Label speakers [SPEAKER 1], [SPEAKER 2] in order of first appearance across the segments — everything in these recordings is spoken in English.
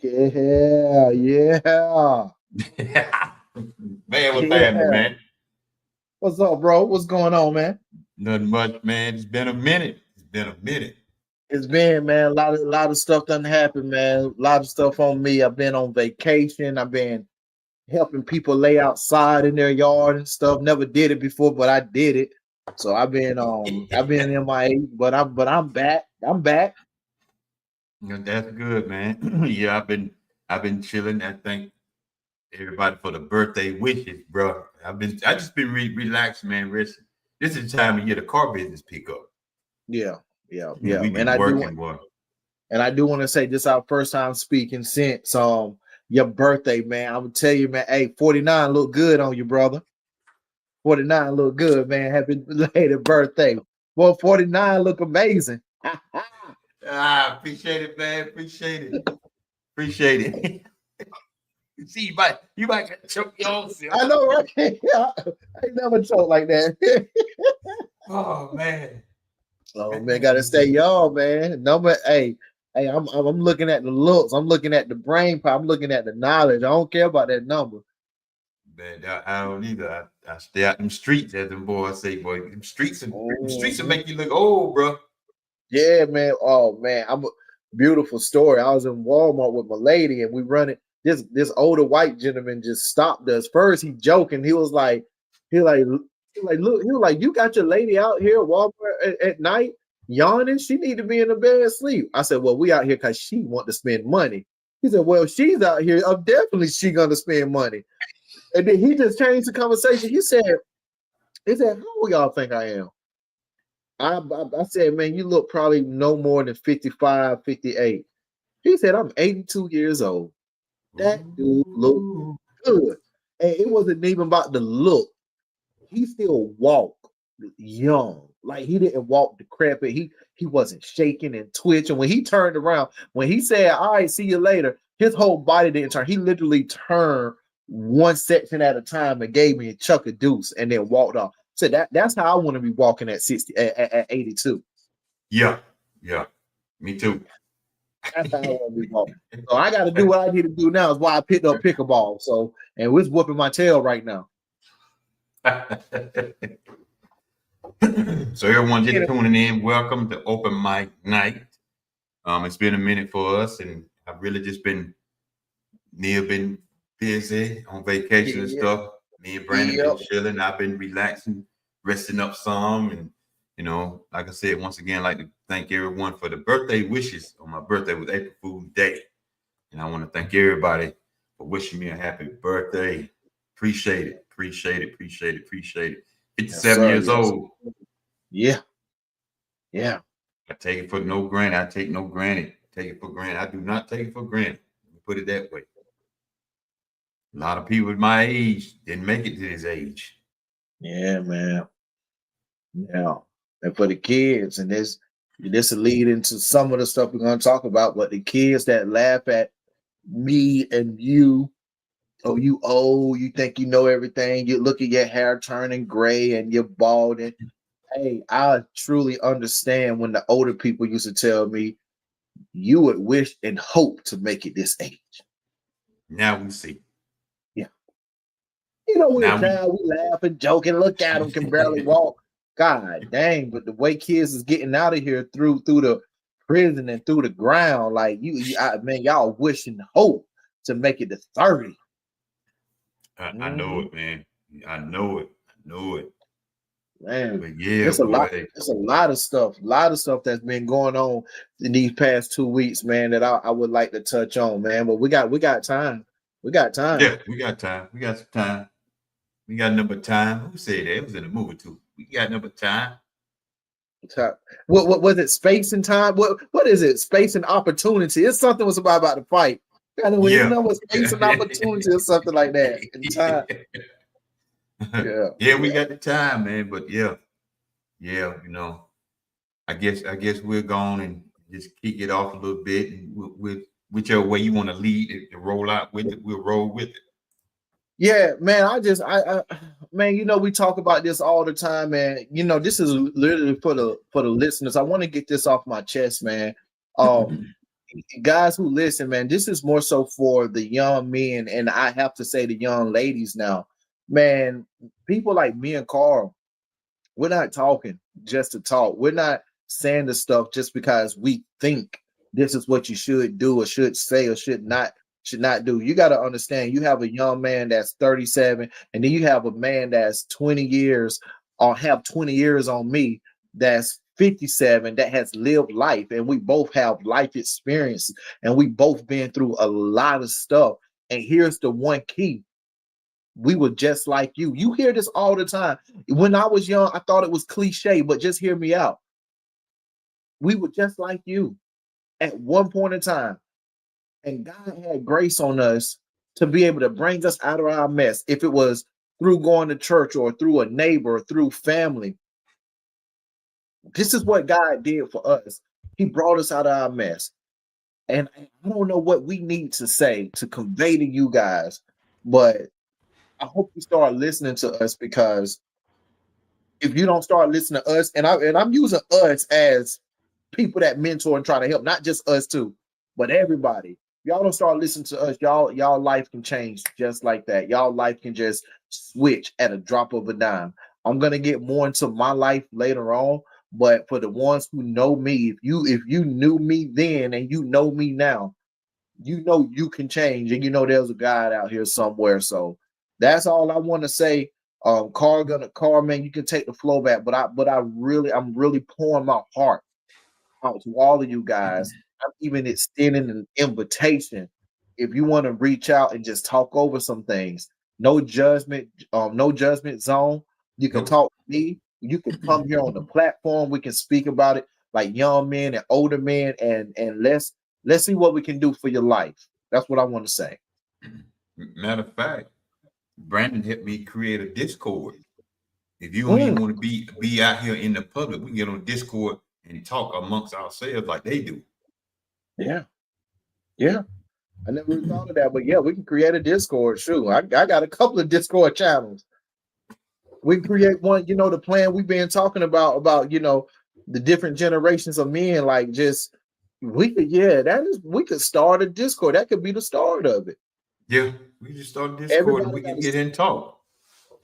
[SPEAKER 1] Yeah, yeah,
[SPEAKER 2] Man, what's happening,
[SPEAKER 1] yeah.
[SPEAKER 2] man?
[SPEAKER 1] What's up, bro? What's going on, man?
[SPEAKER 2] Nothing much, man. It's been a minute. It's been a minute.
[SPEAKER 1] It's been, man, a lot of stuff done happened, man. A lot of stuff on me. I've been on vacation. I've been helping people lay outside in their yard and stuff. Never did it before, but I did it. So I've been MIA, but I'm back. I'm back.
[SPEAKER 2] That's good, man. Yeah, I've been chilling. I thank everybody for the birthday wishes, bro. I just been relaxed, man. Rest. This is the time of year the car business pick up.
[SPEAKER 1] Yeah, yeah,
[SPEAKER 2] And
[SPEAKER 1] yeah.
[SPEAKER 2] we be working, boy.
[SPEAKER 1] And I do want to say this is our first time speaking since your birthday, man. I'm gonna tell you, man. Hey, 49 look good on you, brother. 49 look good, man. Happy belated birthday. Well, 49 look amazing.
[SPEAKER 2] Appreciate it, man. Appreciate it. Appreciate it. See, you might choke your own self.
[SPEAKER 1] I know, right? I ain't never talk like that.
[SPEAKER 2] Oh man.
[SPEAKER 1] Oh man, gotta stay young, man. Number hey, I'm looking at the looks, I'm looking at the brain power, I'm looking at the knowledge. I don't care about that number.
[SPEAKER 2] Man, I don't either. I stay out them streets, as them boys say, boy. Them streets will
[SPEAKER 1] Mhm.
[SPEAKER 2] make you look old, bro.
[SPEAKER 1] Yeah, man. Oh man, I'm a beautiful story. I was in Walmart with my lady, and we running. This older white gentleman just stopped us. First, he joking. He like, look, he was like, you got your lady out here at Walmart at night yawning. She need to be in the bed asleep. I said, well, we out here because she want to spend money. He said, well, she's out here. Definitely she gonna spend money. And then he just changed the conversation. He said, how old y'all think I am? I said, man, you look probably no more than 55, 58. He said, I'm 82 years old. That dude looked
[SPEAKER 2] Ooh.
[SPEAKER 1] good. And it wasn't even about the look. He still walked young. Like he didn't walk decrepit. He wasn't shaking and twitching. When he turned around, when he said, all right, see you later, his whole body didn't turn. He literally turned one section at a time and gave me a chuck of deuce and then walked off. So that's how I want to be walking at 60 at 82.
[SPEAKER 2] Yeah, yeah. Me too.
[SPEAKER 1] That's how I want to be walking. So I got to do what I need to do now. Is why I picked up pickleball. So and it's whooping my tail right now.
[SPEAKER 2] So everyone just tuning in, welcome to Open Mic Night. It's been a minute for us, and I've really just been Neil been busy on vacation and
[SPEAKER 1] Yeah,
[SPEAKER 2] stuff. Me and Brandon
[SPEAKER 1] yeah.
[SPEAKER 2] been chilling. I've been relaxing, resting up some, and like I said, once again, I'd like to thank everyone for the birthday wishes on my birthday was April Fool's Day, and I want to thank everybody for wishing me a happy birthday. Appreciate it, appreciate it, appreciate it, appreciate it.
[SPEAKER 1] Yes,
[SPEAKER 2] 57
[SPEAKER 1] sir.
[SPEAKER 2] years
[SPEAKER 1] Yes.
[SPEAKER 2] old.
[SPEAKER 1] Yeah. Yeah.
[SPEAKER 2] I take it for no granted. I take no granted. Take it for granted. I do not take it for granted. Let me put it that way. A lot of people at my age didn't make it to this age.
[SPEAKER 1] Yeah, man. Yeah. And for the kids, and this will lead into some of the stuff we're gonna talk about, but the kids that laugh at me and you, oh, you old, you think you know everything, you look at your hair turning gray and you're bald. And hey, I truly understand when the older people used to tell me you would wish and hope to make it this age.
[SPEAKER 2] Now we see.
[SPEAKER 1] Yeah. You know, we're a
[SPEAKER 2] Now we
[SPEAKER 1] child, we laugh and joke and look at them, can barely walk. God dang, but the way kids is getting out of here through the prison and through the ground, like man, y'all wish and hope to make it to 30.
[SPEAKER 2] I know
[SPEAKER 1] Mhm.
[SPEAKER 2] it, man. I know it. I know it.
[SPEAKER 1] Man,
[SPEAKER 2] But yeah,
[SPEAKER 1] it's a lot.
[SPEAKER 2] boy.
[SPEAKER 1] It's a lot of stuff that's been going on in these past 2 weeks, man. That I would like to touch on, man. But we got time. We got time.
[SPEAKER 2] Yeah, we got time. We got some time. We got number time. Who said that? It was in the movie too. We got number time.
[SPEAKER 1] What was it? Space and time? What is it? Space and opportunity? It's something was about the fight. Kind of when you
[SPEAKER 2] Yeah.
[SPEAKER 1] know what space and opportunity or something like that. And time. Yeah.
[SPEAKER 2] Yeah, we
[SPEAKER 1] Yeah.
[SPEAKER 2] got the time, man. But yeah, I guess we're going and just kick it off a little bit, and with whichever way you want to lead it to roll out with it, we'll roll with it.
[SPEAKER 1] Yeah, man. I man, we talk about this all the time, man. This is literally for the listeners. I want to get this off my chest, man. Um, guys who listen, man, this is more so for the young men, and I have to say the young ladies now. Man, people like me and Carl, we're not talking just to talk. We're not saying the stuff just because we think this is what you should do or should say or should not do. You got to understand you have a young man that's 37, and then you have a man that's 20 years or have 20 years on me that's 57 that has lived life, and we both have life experience, and we both been through a lot of stuff. And here's the one key: we were just like you. You hear this all the time. When I was young, I thought it was cliche, but just hear me out. We were just like you at one point in time. And God had grace on us to be able to bring us out of our mess. If it was through going to church or through a neighbor or through family, this is what God did for us. He brought us out of our mess. And I don't know what we need to say to convey to you guys, but I hope you start listening to us, because if you don't start listening to us, and I'm using us as people that mentor and try to help, not just us too, but everybody. Y'all don't start listening to us, y'all life can change just like that. Y'all life can just switch at a drop of a dime. I'm gonna get more into my life later on, but for the ones who know me, if you knew me then and you know me now, you know you can change, and you know there's a God out here somewhere. So that's all I want to say. Carl, man, you can take the flow back, but I'm really pouring my heart out to all of you guys. I'm even extending an invitation. If you want to reach out and just talk over some things, no judgment zone. You can
[SPEAKER 2] Nope.
[SPEAKER 1] talk to me. You can come here on the platform. We can speak about it like young men and older men, and let's see what we can do for your life. That's what I want to say.
[SPEAKER 2] Matter of fact, Brandon helped me create a Discord. If you don't
[SPEAKER 1] Mm,
[SPEAKER 2] even want to be out here in the public, we can get on Discord and talk amongst ourselves like they do.
[SPEAKER 1] yeah, yeah. I never thought of that, but yeah, we can create a Discord. Sure, I got a couple of Discord channels. We create one, the plan we've been talking about, the different generations of men, like just we could start a Discord. That could be the start of it.
[SPEAKER 2] Yeah, we just start Discord and
[SPEAKER 1] Everybody
[SPEAKER 2] we
[SPEAKER 1] got
[SPEAKER 2] can
[SPEAKER 1] a
[SPEAKER 2] get in and talk.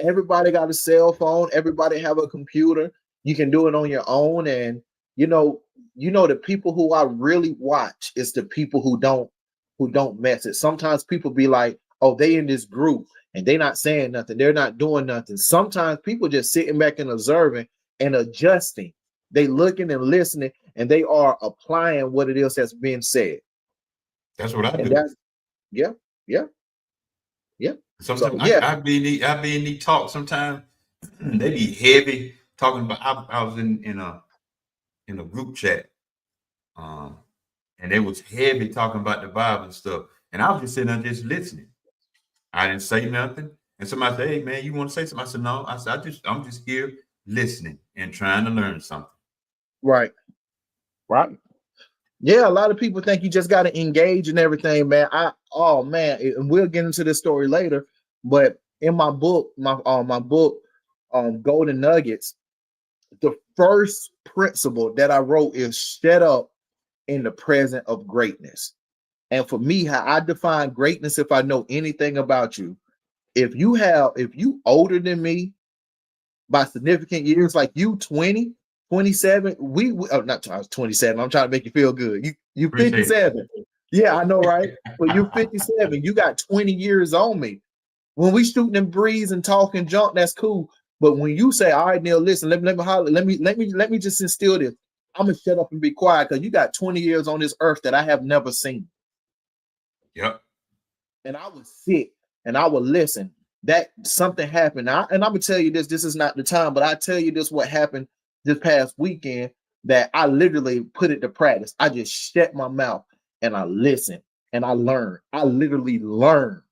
[SPEAKER 1] everybody got a cell phone, everybody have a computer. You can do it on your own. And you know, the people who I really watch is the people who don't mess it. Sometimes people be like, oh, they in this group and they not saying nothing, they're not doing nothing. Sometimes people just sitting back and observing and adjusting. They looking and listening, and they are applying what it is that's being said.
[SPEAKER 2] That's what I
[SPEAKER 1] And
[SPEAKER 2] do.
[SPEAKER 1] that's yeah, yeah, yeah. So
[SPEAKER 2] Sometimes
[SPEAKER 1] yeah.
[SPEAKER 2] I be in the talk. Sometimes they be heavy talking about. I was in a group chat, um, and they was heavy talking about the Bible and stuff, and I was just sitting there just listening. I didn't say nothing, and somebody said, "Hey man, you want to say something?" I said, "No." I said, I'm just here listening and trying to learn something."
[SPEAKER 1] Right, right. Yeah, a lot of people think you just got to engage and everything, man. Oh man, and we'll get into this story later. But in my book, my book, Golden Nuggets, the first principle that I wrote is shut up in the presence of greatness. And for me, how I define greatness, if I know anything about you, if you older than me by significant years, like you 20, 27, not I was 27. I'm trying to make you feel good. You
[SPEAKER 2] Appreciate it.
[SPEAKER 1] 57. Yeah, I know, right? But you 57. You got 20 years on me. When we shooting and breeze and talking junk, that's cool. But when you say, all right, Neil, listen, let me holler, let me just instill this. I'm gonna shut up and be quiet because you got 20 years on this earth that I have never seen.
[SPEAKER 2] Yep.
[SPEAKER 1] And I would sit and I would listen. That something happened. And I'm gonna tell you this. This is not the time, but I tell you this: what happened this past weekend that I literally put it to practice. I just shut my mouth and I listened and I learned. I literally learned.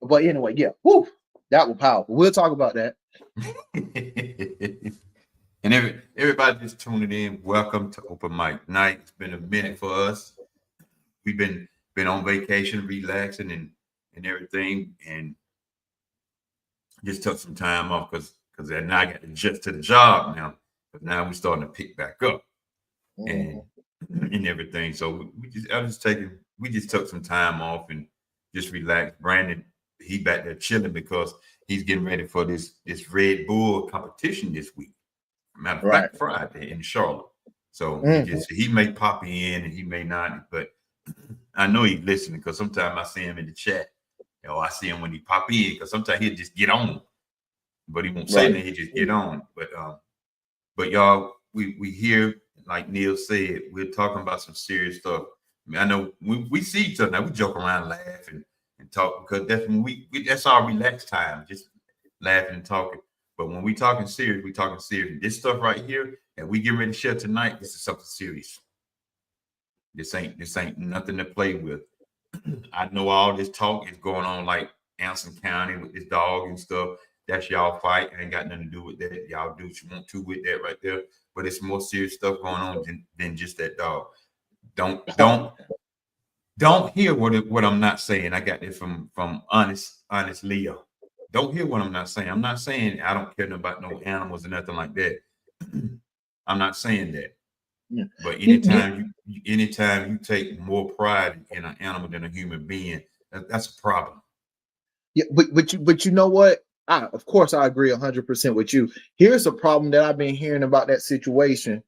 [SPEAKER 1] But anyway, yeah, whoo, that was powerful. We'll talk about that.
[SPEAKER 2] And everybody just tuning in. Welcome to Open Mic Night. It's been a minute for us. We've been on vacation, relaxing and everything, and just took some time off because now I got to adjust to the job now. But now we're starting to pick back up, and
[SPEAKER 1] Mhm.
[SPEAKER 2] and everything. So we just took some time off and just relaxed. Brandon, he back there chilling because he's getting ready for this Red Bull competition this week. Matter of
[SPEAKER 1] Right.
[SPEAKER 2] fact, Friday in Charlotte. So
[SPEAKER 1] Mhm.
[SPEAKER 2] he may pop in and he may not, but I know he's listening because sometimes I see him in the chat. I see him when he pop in because sometimes he'll just get on, but he won't say
[SPEAKER 1] Right.
[SPEAKER 2] anything. He just get on. But y'all, we hear, like Neil said, we're talking about some serious stuff. I mean, I know we see each other now. We joke around, laugh, and talk because that's when that's our relaxed time, just laughing and talking. But when we talking serious, we talking serious. This stuff right here that we get ready to share tonight, this is something serious. This ain't nothing to play with. I know all this talk is going on like Anson County with this dog and stuff. That's y'all fight. Ain't got nothing to do with that. Y'all do what you want to with that right there. But it's more serious stuff going on than just that dog. Don't hear what I'm not saying. I got this from honest Leo. Don't hear what I'm not saying. I'm not saying I don't care about no animals or nothing like that. I'm not saying that.
[SPEAKER 1] Yeah.
[SPEAKER 2] But anytime you take more pride in an animal than a human being, that's a problem.
[SPEAKER 1] Yeah, but you know what? Of course I agree 100% with you. Here's a problem that I've been hearing about that situation.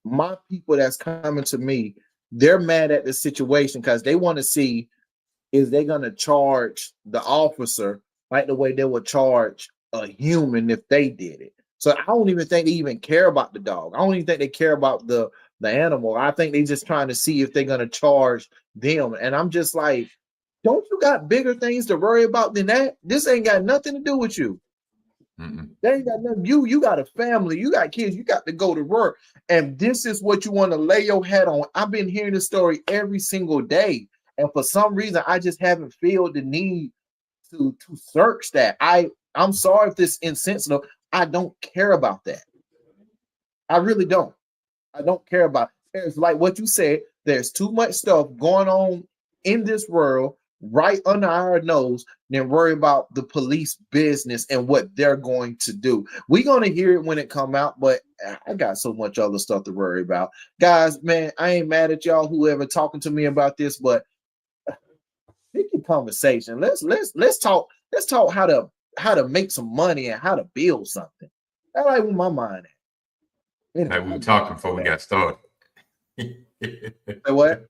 [SPEAKER 1] My people that's coming to me, they're mad at the situation because they want to see, is they gonna charge the officer like the way they would charge a human if they did it. So I don't even think they even care about the dog. I don't even think they care about the animal. I think they just trying to see if they're gonna charge them. And I'm just like, don't you got bigger things to worry about than that? This ain't got nothing to do with you. They ain't got nothing. You got a family, you got kids, you got to go to work, and this is what you want to lay your head on. I've been hearing this story every single day, and for some reason, I just haven't felt the need to search that. I'm sorry if this is insensitive. I don't care about that. I really don't. I don't care about it. It's like what you said. There's too much stuff going on in this world right under our nose than worry about the police business and what they're going to do. We're going to hear it when it come out, but I got so much other stuff to worry about. Guys, man, I ain't mad at y'all whoever talking to me about this, but pick your conversation. Let's talk how to make some money and how to build something. That's like where my mind at. Anyway,
[SPEAKER 2] Like we were talking before we got started.
[SPEAKER 1] say what?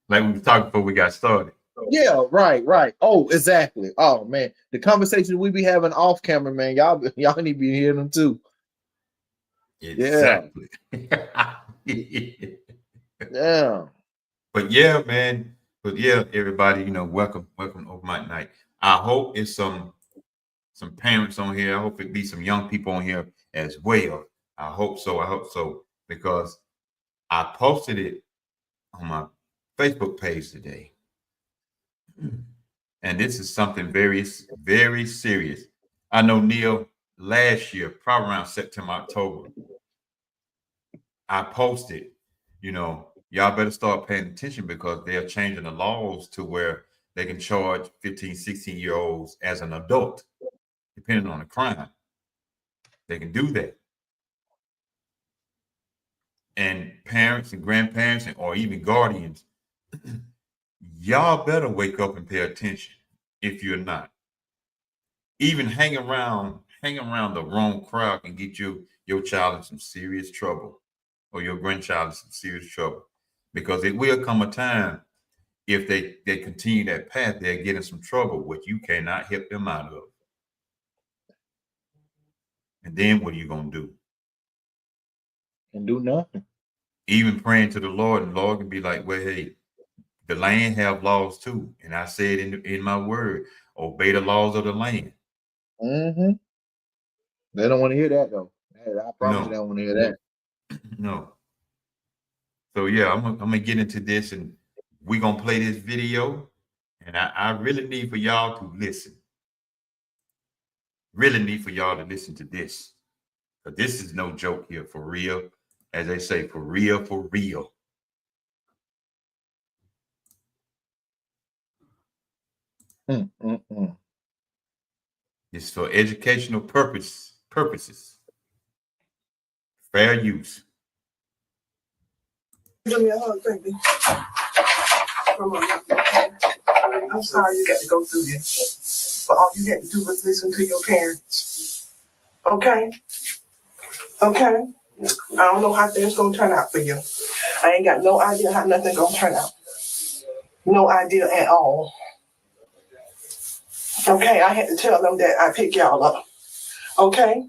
[SPEAKER 2] Like we were talking before we got started.
[SPEAKER 1] Yeah, right. Oh, exactly. Oh man, the conversations we be having off camera, man. Y'all need to be hearing them too.
[SPEAKER 2] Exactly.
[SPEAKER 1] Yeah.
[SPEAKER 2] But yeah, man. But yeah, everybody, welcome over my night. I hope it's some parents on here. I hope it be some young people on here as well. I hope so because I posted it on my Facebook page today. And this is something very, very serious. I know, Neil, last year, probably around September, October, I posted, y'all better start paying attention because they're changing the laws to where they can charge 15, 16-year-olds as an adult, depending on the crime. They can do that. And parents and grandparents or even guardians, y'all better wake up and pay attention if you're not. Even hang around the wrong crowd can get your child in some serious trouble or your grandchild in some serious trouble. Because it will come a time if they continue that path, they'll get in some trouble, which you cannot help them out of. And then what are you gonna do?
[SPEAKER 1] Can do nothing.
[SPEAKER 2] Even praying to the Lord, and the Lord can be like, well, hey, the land have laws too. And I said in my word, obey the laws of the land.
[SPEAKER 1] Mm-hmm. They don't want to hear that though. Hey, I promise you, they
[SPEAKER 2] No,
[SPEAKER 1] don't want to hear that.
[SPEAKER 2] no. So yeah, I'm gonna get into this, and we're gonna play this video. And I really need for y'all to listen. Really need for y'all to listen to this. But this is no joke here, for real. As they say, for real, for real. It's for educational purposes. Fair use.
[SPEAKER 3] Give me a hug, baby. Come on. I'm sorry you got to go through this. But all you had to do was listen to your parents. Okay? Okay? I don't know how things gonna turn out for you. I ain't got no idea how nothing gonna turn out. No idea at all. Okay, I had to tell them that I pick y'all up. Okay?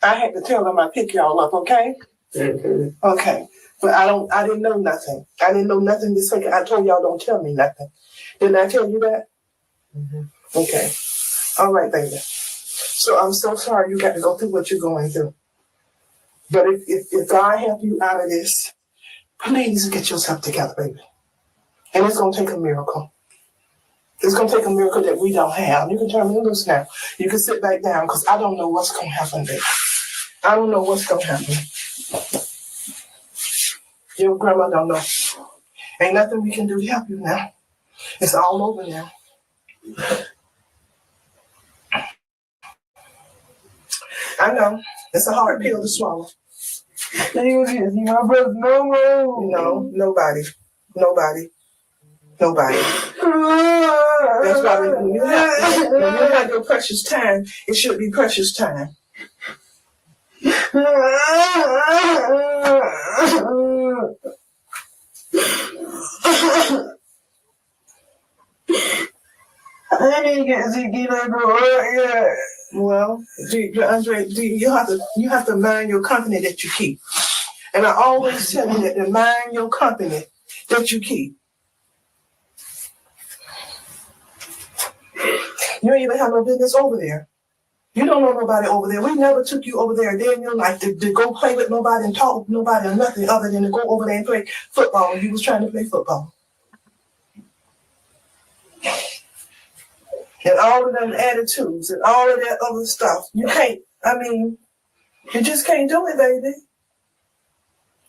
[SPEAKER 3] I had to tell them I pick y'all up, okay? Mm-hmm. Okay. But I didn't know nothing. I didn't know nothing this second. I told y'all don't tell me nothing. Didn't I tell you that? Mm-hmm. Okay. All right, baby. So I'm so sorry you got to go through what you're going through. But if God help you out of this, please get yourself together, baby. And it's going to take a miracle. It's going to take a miracle that we don't have. You can turn me loose now. You can sit back down because I don't know what's going to happen, baby. I don't know what's going to happen. Your grandma don't know. Ain't nothing we can do to help you now. It's all over now. I know. It's a hard pill to swallow. You see my brother no more. No, nobody. Nobody. Nobody. That's why when you have your precious time, it should be precious time. I didn't get to get up yet. Well, Andre, you have to mind your company that you keep. And I always tell you that to mind your company that you keep. You ain't even have no business over there. You don't know nobody over there. We never took you over there a day in your life to go play with nobody and talk with nobody or nothing other than to go over there and play football when you was trying to play football. And all of them attitudes and all of that other stuff. You can't, you just can't do it, baby.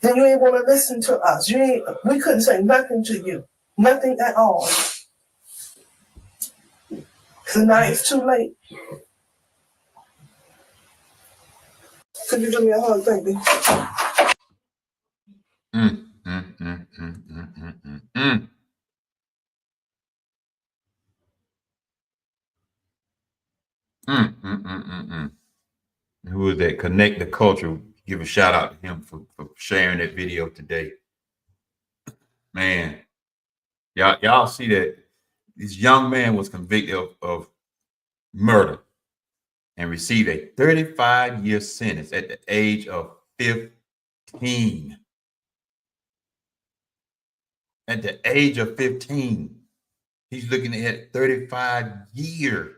[SPEAKER 3] Then you ain't want to listen to us. We couldn't say nothing to you. Nothing at all. So now it's too late. Could you give me a hug, baby?
[SPEAKER 2] Who is that? Connect the Culture. Give a shout out to him for sharing that video today. Man, y'all see that this young man was convicted of murder and received a 35-year sentence at the age of 15. At the age of 15, he's looking at 35 years.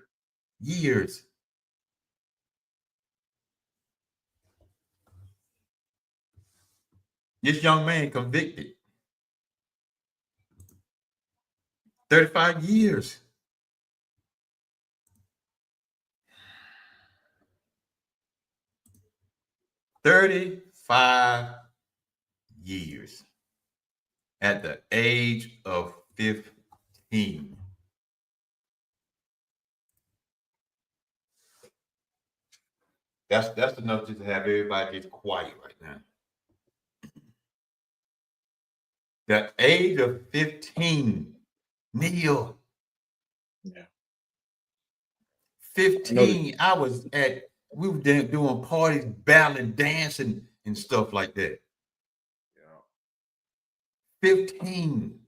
[SPEAKER 2] This young man convicted. 35 years. $35 years at the age of 15. That's enough just to have everybody just quiet right now. The age of 15, Neil.
[SPEAKER 1] Yeah.
[SPEAKER 2] 15. We were doing parties, battling, dancing, and stuff like that. Yeah. 15.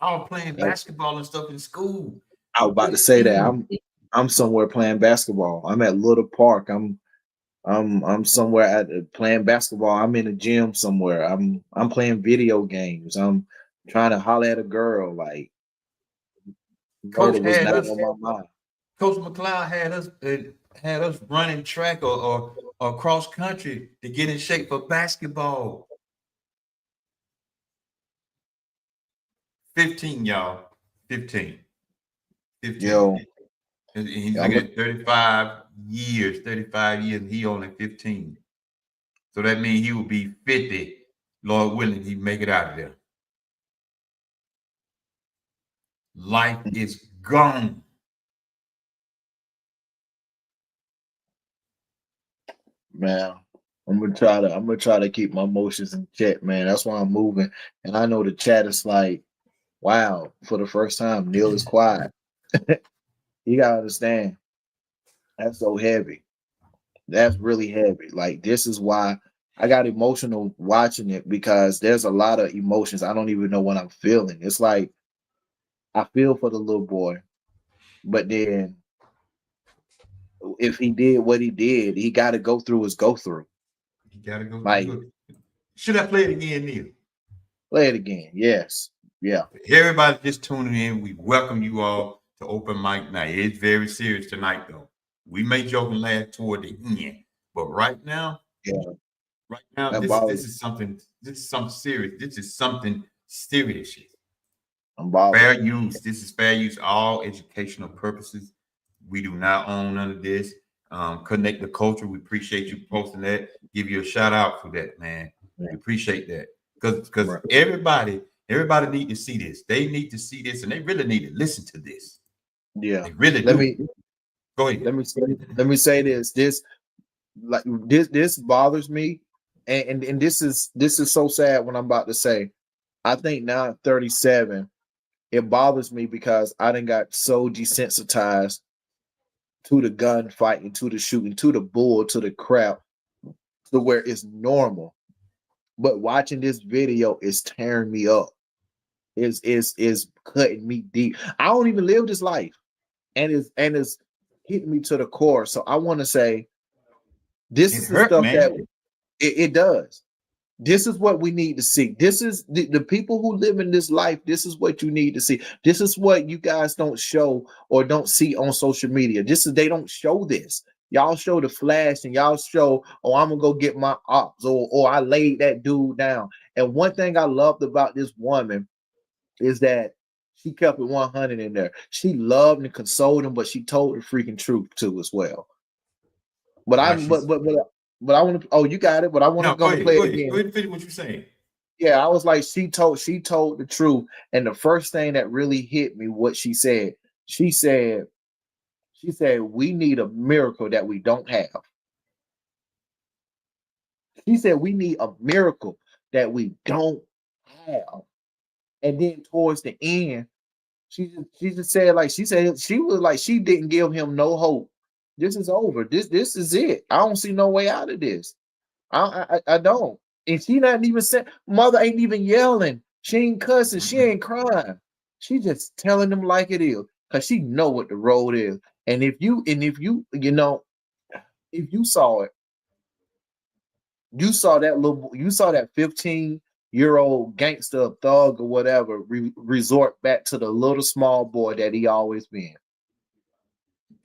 [SPEAKER 2] I was playing basketball and stuff in school.
[SPEAKER 1] I was about to say that I'm somewhere playing basketball. I'm at Little Park. I'm somewhere at playing basketball. I'm in a gym somewhere. I'm playing video games. I'm trying to holler at a girl. Like,
[SPEAKER 2] Coach
[SPEAKER 1] was not on my mind.
[SPEAKER 2] Coach McLeod had us running track or cross country to get in shape for basketball. 15, y'all. 15.
[SPEAKER 1] Yo.
[SPEAKER 2] And he's looking at 35 years. 35 years, and he only 15. So that means he will be 50. Lord willing, he make it out of there. Life is gone.
[SPEAKER 1] Man, I'm gonna try to keep my emotions in check, man. That's why I'm moving. And I know the chat is like, wow, for the first time, Neil is quiet. You gotta understand, that's so heavy. That's really heavy. Like this is why I got emotional watching it because there's a lot of emotions. I don't even know what I'm feeling. It's like I feel for the little boy, but then if he did what he did, he got to go through his go through.
[SPEAKER 2] You gotta go
[SPEAKER 1] Like
[SPEAKER 2] through it. Should I play it again, Neil?
[SPEAKER 1] play it again. Yes. Yeah.
[SPEAKER 2] Everybody just tuning in. We welcome you all to open mic night. It's very serious tonight, though. We may joke and laugh toward the end, but
[SPEAKER 1] Yeah.
[SPEAKER 2] right now,
[SPEAKER 1] That
[SPEAKER 2] this
[SPEAKER 1] bothers.
[SPEAKER 2] is something. This is something serious. This is something serious.
[SPEAKER 1] I'm bothered.
[SPEAKER 2] Fair use. This is fair use. All educational purposes. We do not own none of this. Connect the culture. We appreciate you posting that. Give you a shout out for that, man.
[SPEAKER 1] Yeah.
[SPEAKER 2] We appreciate that because
[SPEAKER 1] Right.
[SPEAKER 2] everybody need to see this. They need to see this, and they really need to listen to this.
[SPEAKER 1] Yeah.
[SPEAKER 2] They really
[SPEAKER 1] Let
[SPEAKER 2] do.
[SPEAKER 1] me
[SPEAKER 2] Go ahead.
[SPEAKER 1] let me say this. This bothers me. And this is so sad when I'm about to say. I think now at 37, it bothers me because I done got so desensitized to the gunfighting, to the shooting, to the bull, to the crap, to where it's normal. But watching this video is tearing me up. Is cutting me deep. I don't even live this life, and it's hitting me to the core. So I want to say, this
[SPEAKER 2] It
[SPEAKER 1] is the
[SPEAKER 2] hurt,
[SPEAKER 1] stuff that
[SPEAKER 2] man.
[SPEAKER 1] it does. This is what we need to see. This is the people who live in this life. This is what you need to see. This is what you guys don't show or don't see on social media. They don't show this. Y'all show the flash and y'all show, oh, I'm gonna go get my ops, or I laid that dude down. And one thing I loved about this woman is that she kept it 100 in there. She loved and consoled him, but she told the freaking truth too as well. But I
[SPEAKER 2] Like
[SPEAKER 1] but
[SPEAKER 2] she's
[SPEAKER 1] but but but I want to. Oh, you got it. But I want to
[SPEAKER 2] no,
[SPEAKER 1] go to play
[SPEAKER 2] go
[SPEAKER 1] it
[SPEAKER 2] ahead. Go
[SPEAKER 1] again.
[SPEAKER 2] ahead and finish what you're saying.
[SPEAKER 1] Yeah, I was like, she told the truth. And the first thing that really hit me, what she said, we need a miracle that we don't have. She said we need a miracle that we don't have. And then towards the end, she just said, like, she said she was like, she didn't give him no hope. This is over. This is it. I don't see no way out of this. I don't. And she not even saying, mother ain't even yelling. She ain't cussing. She ain't crying. She just telling them like it is. Cause she know what the road is. And if you if you saw it, you saw that 15-year-old gangster thug or whatever resort back to the little small boy that he always been.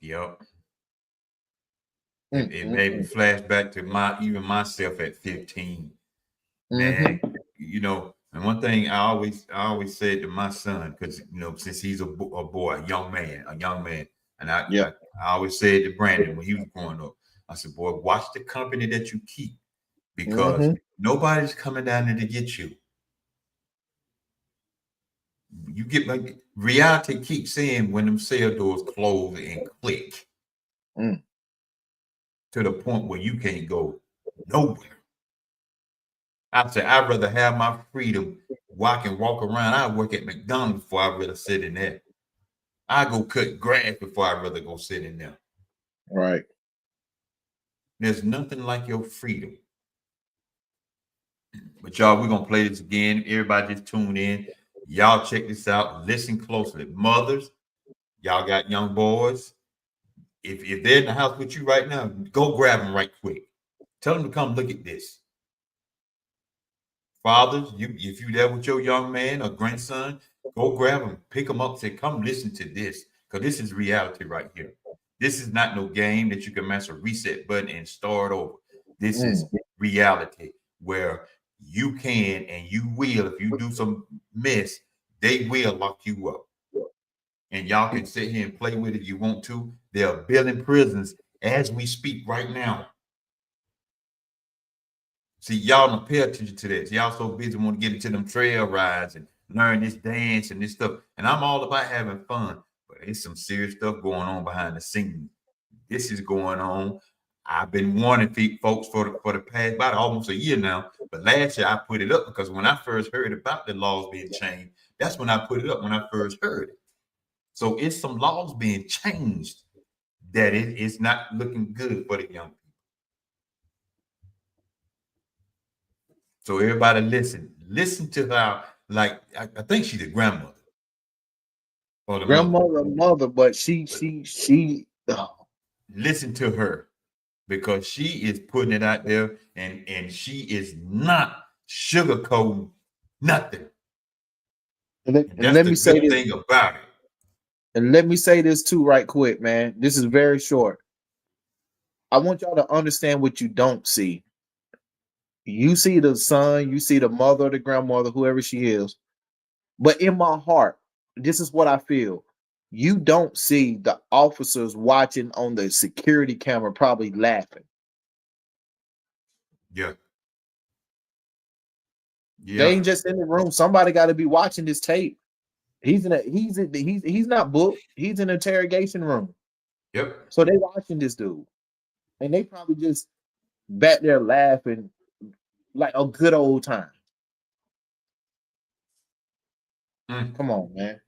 [SPEAKER 2] Yep. It made me flash back to myself at 15. Man, and one thing I always said to my son, because since he's a boy, a young man, and I always said to Brandon when he was growing up, I said, boy, watch the company that you keep, because nobody's coming down there to get you. You get like reality keeps saying when them cell doors close and click to the point where you can't go nowhere. I said, I'd rather have my freedom, walk around. I work at McDonald's before I'd rather sit in there. I go cut grass before I'd rather go sit in there.
[SPEAKER 1] Right.
[SPEAKER 2] There's nothing like your freedom. But y'all, we're going to play this again. Everybody just tune in. Y'all check this out. Listen closely. Mothers, y'all got young boys. If they're in the house with you right now, go grab them right quick. Tell them to come look at this. Fathers, if you there with your young man or grandson, go grab them, pick them up, say, come listen to this, because this is reality right here. This is not no game that you can mess a reset button and start over. This is reality where you can and you will, if you do some mess, they will lock you up. And y'all can sit here and play with it if you want to. They are building prisons as we speak right now. See, y'all don't pay attention to this. Y'all so busy want to get into them trail rides and learn this dance and this stuff. And I'm all about having fun, but there's some serious stuff going on behind the scenes. This is going on. I've been warning folks for the past about almost a year now. But last year I put it up because when I first heard about the laws being changed, that's when I put it up when I first heard it. So it's some laws being changed that it's not looking good for the young people. So everybody listen to how, like, I think she's a grandmother or the
[SPEAKER 1] Grandmother, mother, but she
[SPEAKER 2] listen to her because she is putting it out there and she is not sugarcoating nothing.
[SPEAKER 1] and
[SPEAKER 2] That's
[SPEAKER 1] let
[SPEAKER 2] the
[SPEAKER 1] me say
[SPEAKER 2] good
[SPEAKER 1] this,
[SPEAKER 2] thing about it.
[SPEAKER 1] and let me say this too, right quick, man. This is very short. I want y'all to understand what you don't see. You see the son, you see the mother, the grandmother, whoever she is. But in my heart, this is what I feel. You don't see the officers watching on the security camera probably laughing.
[SPEAKER 2] Yeah.
[SPEAKER 1] They ain't just in the room. Somebody got to be watching this tape. He's not booked. He's in an interrogation room.
[SPEAKER 2] Yep.
[SPEAKER 1] So they watching this dude. And they probably just back there laughing like a good old time. Come on, man.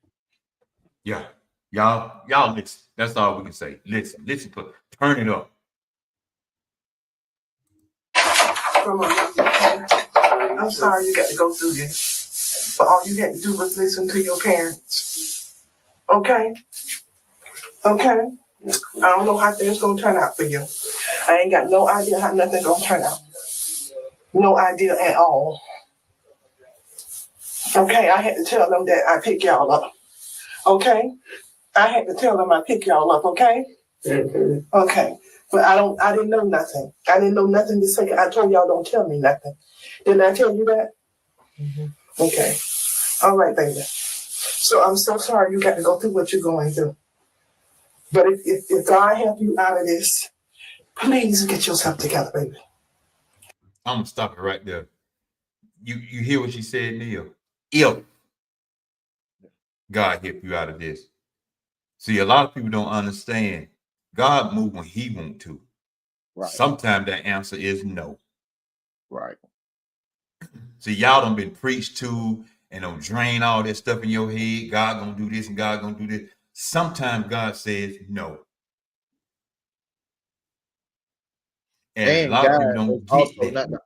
[SPEAKER 2] Yeah. Y'all listen. That's all we can say. Listen, turn it up.
[SPEAKER 3] I'm sorry you got to go through this, but all you had to do was listen to your parents. Okay? Okay? I don't know how things gonna turn out for you. I ain't got no idea how nothing gonna turn out. No idea at all. Okay, I had to tell them that I pick y'all up. Okay? I had to tell them I pick y'all up, okay? Mm-hmm. Okay. But I didn't know nothing. I didn't know nothing this second. I told y'all don't tell me nothing. Didn't I tell you that? Mm-hmm. Okay. All right, baby. So I'm so sorry you got to go through what you're going through. But if God help you out of this, please get yourself together, baby.
[SPEAKER 2] I'm gonna stop it right there. You hear what she said, Neil? If God help you out of this. See, a lot of people don't understand. God move when He want to. Right. Sometimes that answer is no.
[SPEAKER 1] Right.
[SPEAKER 2] See, y'all done been preached to and don't drain all that stuff in your head. God gonna do this and God gonna do this. Sometimes God says no. And a lot of people don't get that.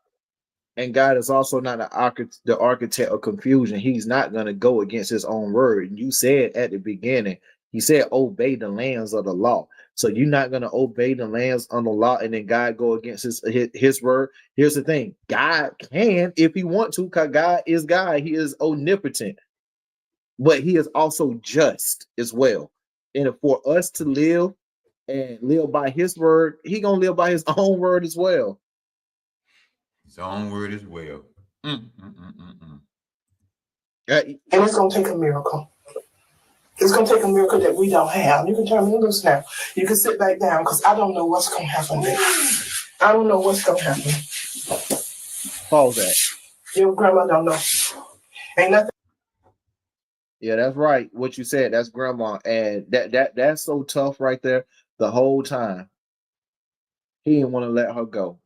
[SPEAKER 1] And God is also not the architect of confusion. He's not going to go against his own word. And you said at the beginning, he said, obey the lands of the law. So you're not going to obey the lands on the law and then God go against his word. Here's the thing. God can, if he want to, because God is God. He is omnipotent. But he is also just as well. And for us to live and live by his word, he going to live by his own word as well.
[SPEAKER 2] His own word as well.
[SPEAKER 3] And it's going to take a miracle. It's going to take a miracle that we don't have. You can turn me loose now. You can sit back down because I don't know what's going to happen next. I don't know what's going to happen.
[SPEAKER 1] Pause that.
[SPEAKER 3] Your grandma don't know. Ain't nothing.
[SPEAKER 1] Yeah, that's right. What you said, that's grandma. And that's so tough right there the whole time. He didn't want to let her go.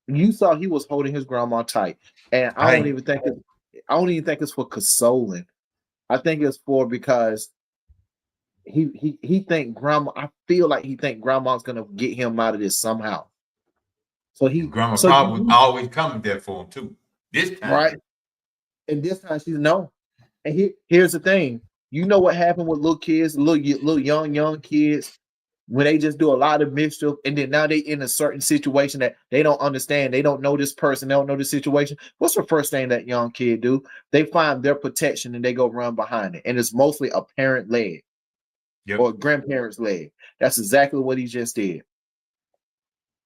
[SPEAKER 1] You saw he was holding his grandma tight. And I don't even think it's for consoling. I think it's for because he think grandma, I feel like he think grandma's gonna get him out of this somehow. So
[SPEAKER 2] grandma probably always coming there for him too. This time.
[SPEAKER 1] Right. And this time she's no. And here's the thing. You know what happened with little kids, little young kids, when they just do a lot of mischief, and then now they in a certain situation that they don't understand. They don't know this person. They don't know the situation. What's the first thing that young kid do? They find their protection and they go run behind it. And it's mostly a parent leg or grandparents leg. That's exactly what he just did.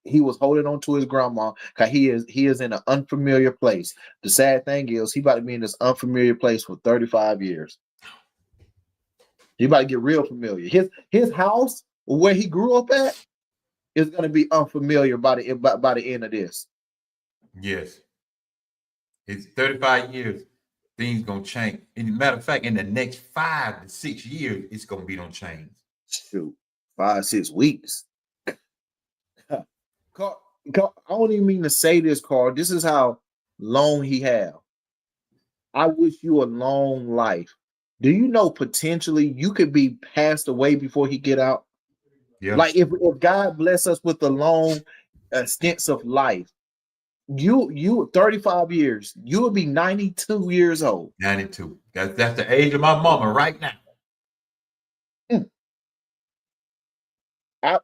[SPEAKER 1] He was holding on to his grandma because he is in an unfamiliar place. The sad thing is he about to be in this unfamiliar place for 35 years. He about to get real familiar. His house where he grew up at is going to be unfamiliar by the end of this.
[SPEAKER 2] Yes. It's 35 years. Things going to change. As a matter of fact, in the next 5 to 6 years, it's going to be on change.
[SPEAKER 1] Shoot, 5-6 weeks. I don't even mean to say this, Carl. This is how long he have. I wish you a long life. Do you know potentially you could be passed away before he get out?
[SPEAKER 2] Yeah.
[SPEAKER 1] Like if God bless us with a long stints of life, you 35 years, you will be 92 years old.
[SPEAKER 2] 92. That's the age of my mama right now.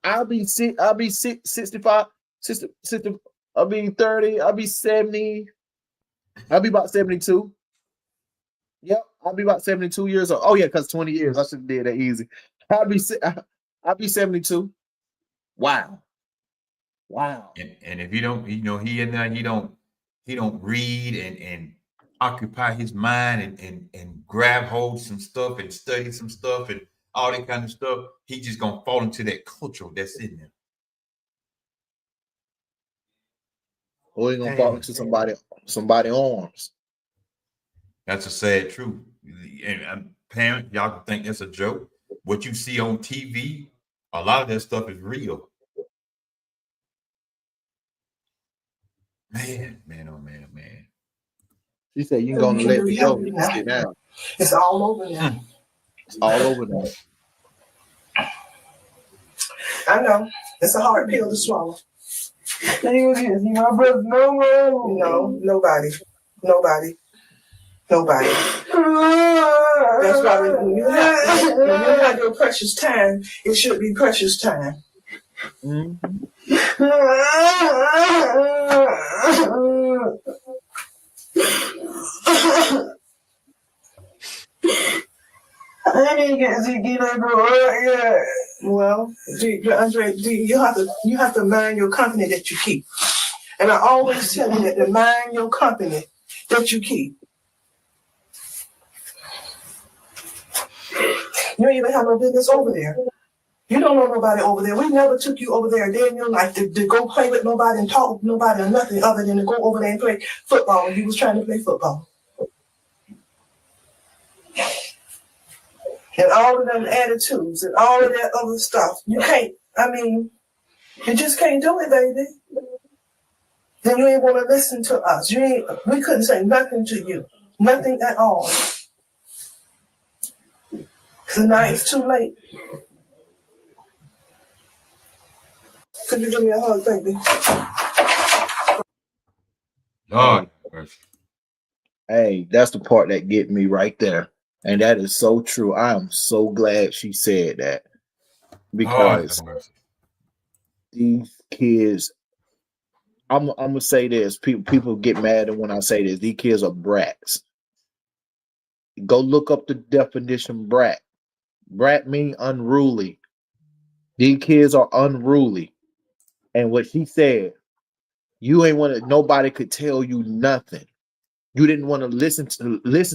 [SPEAKER 1] I'll be 65, 60, I'll be 30, I'll be 70, I'll be about 72. Yep, I'll be about 72 years old. Oh yeah, because 20 years. I should have did that easy. I'll be 72. Wow.
[SPEAKER 2] And if you don't, he don't read and occupy his mind and grab hold some stuff and study some stuff and all that kind of stuff, he just gonna fall into that culture that's in there.
[SPEAKER 1] Or he gonna fall into somebody arms.
[SPEAKER 2] That's a sad truth. And parent, y'all can think that's a joke. What you see on TV, a lot of that stuff is real. Man, oh man.
[SPEAKER 1] She said you gonna let me go. Sit down.
[SPEAKER 3] It's all over now.
[SPEAKER 1] It's all over now.
[SPEAKER 3] I know. It's a hard pill to swallow. My brother, no, nobody. That's why when you have your precious time, it should be precious time.
[SPEAKER 1] Mm-hmm.
[SPEAKER 3] I didn't get to get up yet. Well, Andre, you have to mind your company that you keep. And I always tell you that to mind your company that you keep. You ain't even have no business over there. You don't know nobody over there. We never took you over there a day in your life to go play with nobody and talk with nobody or nothing other than to go over there and play football. You was trying to play football. And all of them attitudes and all of that other stuff. You just can't do it, baby. Then you ain't want to listen to us. We couldn't say nothing to you. Nothing at all. So now it's too late. Could you give me a hug, baby?
[SPEAKER 2] Lord.
[SPEAKER 1] Hey, that's the part that get me right there. And that is so true. I am so glad she said that. Because these kids, I'm gonna say this. People get mad when I say this. These kids are brats. Go look up the definition brat. Brat mean unruly. These kids are unruly. And what she said, you ain't want to, nobody could tell you nothing. You didn't want to listen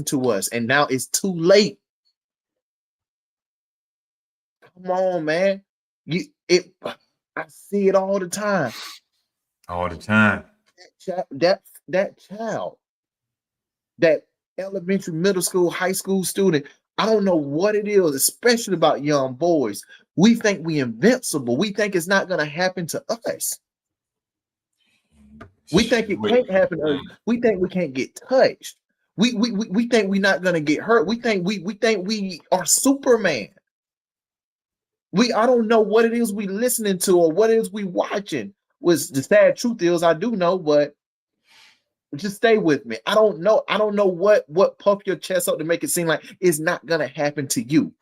[SPEAKER 1] to us, and now it's too late. Come on, man. I see it all the time.
[SPEAKER 2] All the time.
[SPEAKER 1] That child, that elementary, middle school, high school student, I don't know what it is, especially about young boys. We think we invincible. We think it's not going to happen to us. We think it can't happen to us. We think we can't get touched. We think we're not going to get hurt. We think we are Superman. I don't know what it is we listening to or what it is we watching. Was the sad truth is I do know, but just stay with me. I don't know. I don't know what puff your chest up to make it seem like it's not gonna happen to you.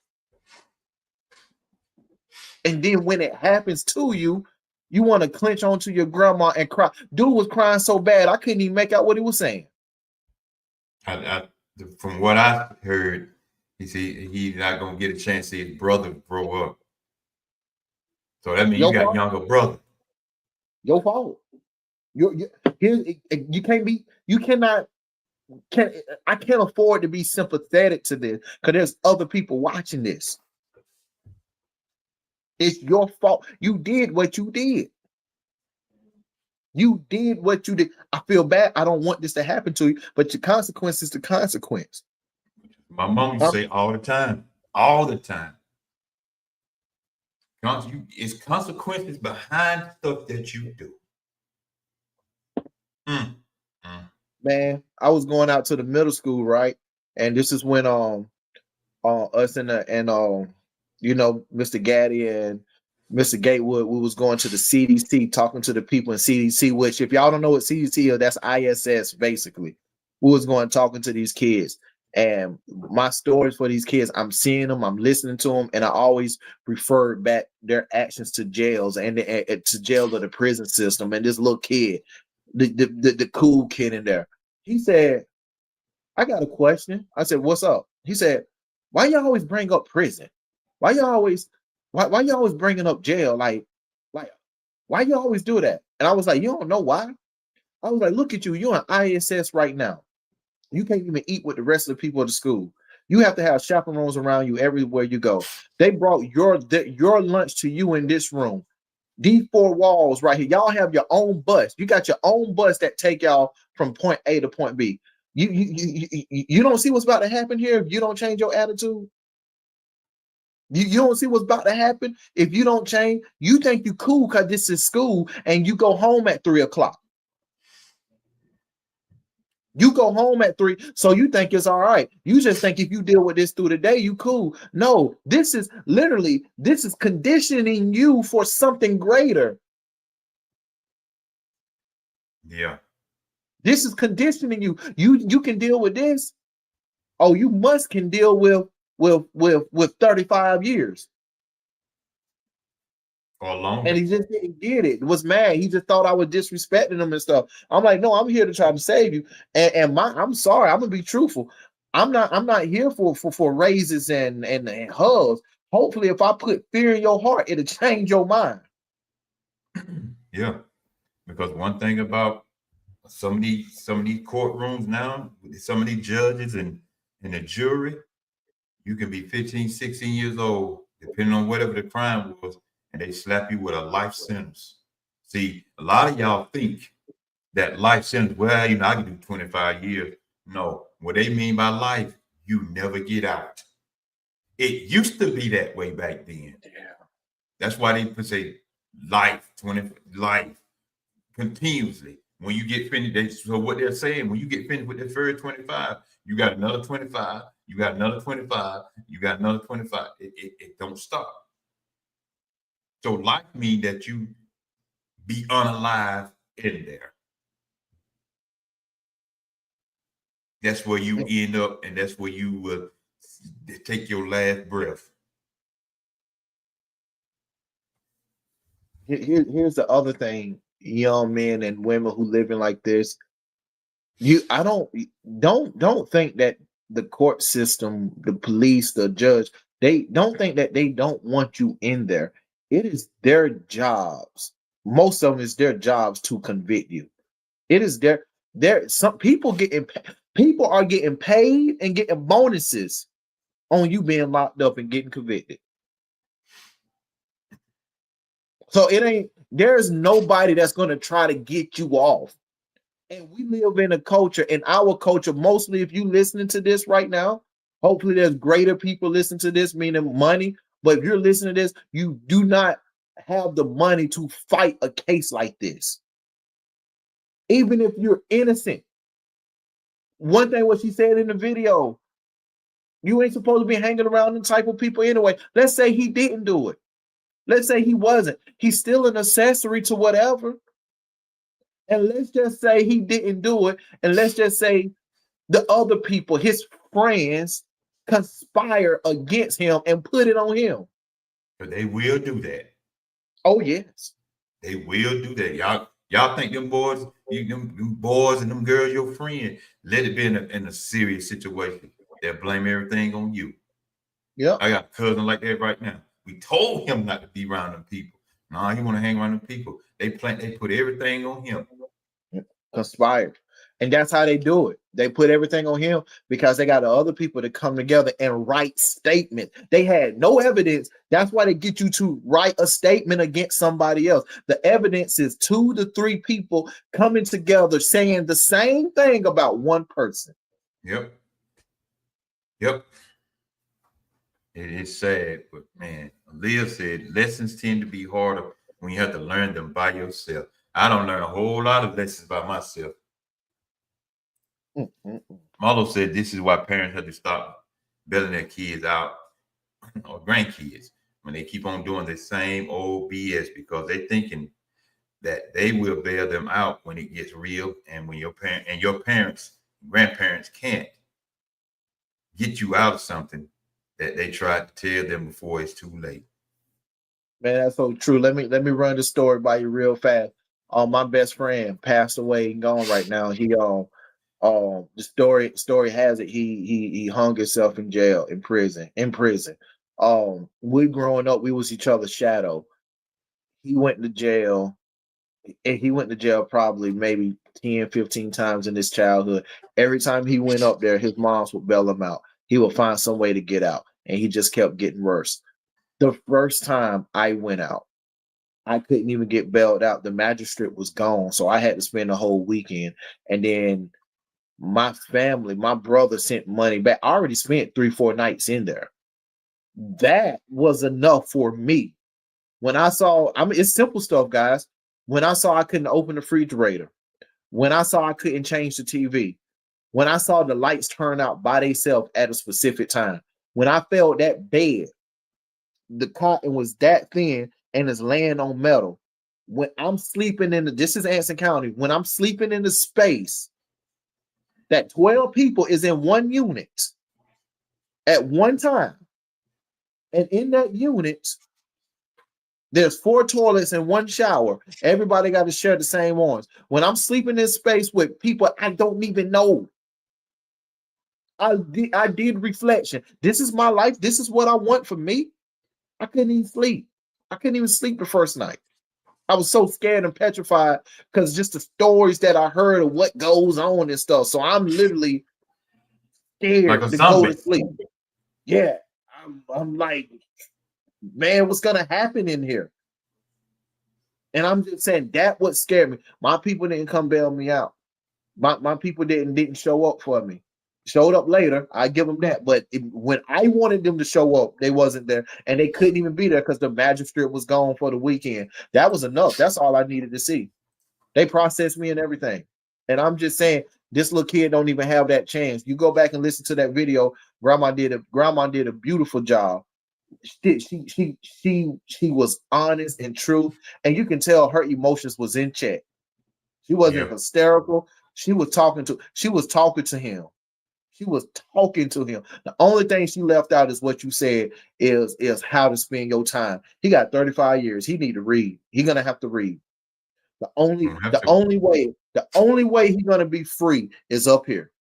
[SPEAKER 1] And then when it happens to you, you want to clench onto your grandma and cry. Dude was crying so bad I couldn't even make out what he was saying.
[SPEAKER 2] From what I heard, he's not gonna get a chance to see his brother grow up. So that means you got a younger brother.
[SPEAKER 1] Your fault. I can't afford to be sympathetic to this because there's other people watching this. It's your fault. You did what you did. You did what you did. I feel bad. I don't want this to happen to you, but your consequence is the consequence.
[SPEAKER 2] My mom used to say all the time. It's consequences behind stuff that you do. Mm, mm.
[SPEAKER 1] Man, I was going out to the middle school, right? And this is when us and you know, Mr. Gaddy and Mr. Gatewood, we was going to the CDC, talking to the people in CDC, which if y'all don't know what CDC is, that's ISS basically. We was going talking to these kids. And my stories for these kids, I'm seeing them, I'm listening to them, and I always referred back their actions to jails and to jails of the prison system. And this little kid, the cool kid in there, he said, I got a question. I said, what's up? He said, why y'all always bring up prison? Why y'all always why y'all always bringing up jail? Like why you always do that? And I was like, you don't know why? I was like, look at you, you're on ISS right now. You can't even eat with the rest of the people at the school. You have to have chaperones around you everywhere you go. They brought your lunch to you in this room. These four walls right here. Y'all have your own bus. You got your own bus that take y'all from point A to point B. You don't see what's about to happen here if you don't change your attitude. You don't see what's about to happen if you don't change. You think you cool because this is school and you go home at 3 o'clock. You go home at 3, so you think it's all right. You just think if you deal with this through the day, you cool. No, this is conditioning you for something greater.
[SPEAKER 2] Yeah.
[SPEAKER 1] This is conditioning you. You can deal with this. Oh, you can deal with 35 years.
[SPEAKER 2] Or longer.
[SPEAKER 1] And he just didn't get it. Was mad. He just thought I was disrespecting him and stuff. I'm like, no, I'm here to try to save you. I'm sorry, I'm gonna be truthful. I'm not here for raises and hugs. Hopefully, if I put fear in your heart, it'll change your mind.
[SPEAKER 2] Yeah. Because one thing about some of these courtrooms now, some of these judges and the jury, you can be 15, 16 years old, depending on whatever the crime was, and they slap you with a life sentence. See, a lot of y'all think that life sentence, well, I can do 25 years. No, what they mean by life, you never get out. It used to be that way back then.
[SPEAKER 1] Yeah.
[SPEAKER 2] That's why they say life, life, continuously. When you get finished, so what they're saying, when you get finished with the first 25, you got another 25, you got another 25, you got another 25. It don't stop. So life means that you be unalive in there. That's where you end up, and that's where you will take your last breath.
[SPEAKER 1] Here's the other thing, young men and women who living like this. I don't think that the court system, the police, the judge, they don't think that they don't want you in there. It is their jobs. Most of them is their jobs to convict you. It is some people are getting paid and getting bonuses on you being locked up and getting convicted. So there's nobody that's going to try to get you off. And we live in a culture, in our culture, mostly if you listening to this right now, hopefully there's greater people listening to this, meaning money. But if you're listening to this, you do not have the money to fight a case like this. Even if you're innocent. One thing what she said in the video, you ain't supposed to be hanging around them type of people anyway. Let's say he didn't do it. Let's say he wasn't. He's still an accessory to whatever. And let's just say he didn't do it. And let's just say the other people, his friends, conspire against him and put it on him.
[SPEAKER 2] But they will do that.
[SPEAKER 1] Oh, yes.
[SPEAKER 2] They will do that. Y'all think them boys, them boys and them girls, your friend, let it be in a serious situation. They'll blame everything on you.
[SPEAKER 1] Yeah.
[SPEAKER 2] I got a cousin like that right now. We told him not to be around them people. No, he want to hang around them people. They put everything on him.
[SPEAKER 1] Conspired. And that's how they do it. They put everything on him because they got other people to come together and write statements. They had no evidence. That's why they get you to write a statement against somebody else. The evidence is 2 to 3 people coming together saying the same thing about one person.
[SPEAKER 2] Yep. It is sad, but man, Aaliyah said lessons tend to be harder when you have to learn them by yourself. I don't learn a whole lot of lessons by myself. Marlo said this is why parents have to stop bailing their kids out or grandkids when they keep on doing the same old BS because they're thinking that they will bail them out when it gets real, and when your parents, grandparents can't get you out of something that they tried to tell them before it's too late.
[SPEAKER 1] Man, that's so true. Let me run the story by you real fast. My best friend passed away and gone right now. He the story has it he hung himself in jail, in prison. We growing up, we was each other's shadow. He went to jail, and he went to jail probably maybe 10, 15 times in his childhood. Every time he went up there, his moms would bail him out. He would find some way to get out, and he just kept getting worse. The first time I went out, I couldn't even get bailed out. The magistrate was gone, so I had to spend the whole weekend. And then my family, my brother sent money back. I already spent 3-4 nights in there. That was enough for me. When I saw, it's simple stuff, guys. When I saw I couldn't open the refrigerator, when I saw I couldn't change the TV, when I saw the lights turn out by themselves at a specific time, when I felt that bed, the cotton was that thin and it's laying on metal. When I'm sleeping this is Anson County, when I'm sleeping in the space that 12 people is in one unit at one time, and in that unit, there's 4 toilets and 1 shower. Everybody got to share the same ones. When I'm sleeping in space with people I don't even know, I did reflection. This is my life. This is what I want for me. I couldn't even sleep. I couldn't even sleep the first night. I was so scared and petrified because just the stories that I heard of what goes on and stuff. So I'm literally scared to go to sleep. Yeah. I'm like, man, what's gonna happen in here? And I'm just saying that what scared me. My people didn't come bail me out. My people didn't show up for me. Showed up later, I give them that. But when I wanted them to show up, they wasn't there, and they couldn't even be there because the magistrate was gone for the weekend. That was enough. That's all I needed to see. They processed me and everything. And I'm just saying, this little kid don't even have that chance. You go back and listen to that video. Grandma did a beautiful job. She was honest and true, and you can tell her emotions was in check. She wasn't hysterical. She was talking to him. She was talking to him. The only thing she left out is what you said is how to spend your time. He got 35 years. He need to read. He's gonna have to read. The only way he's gonna be free is up here.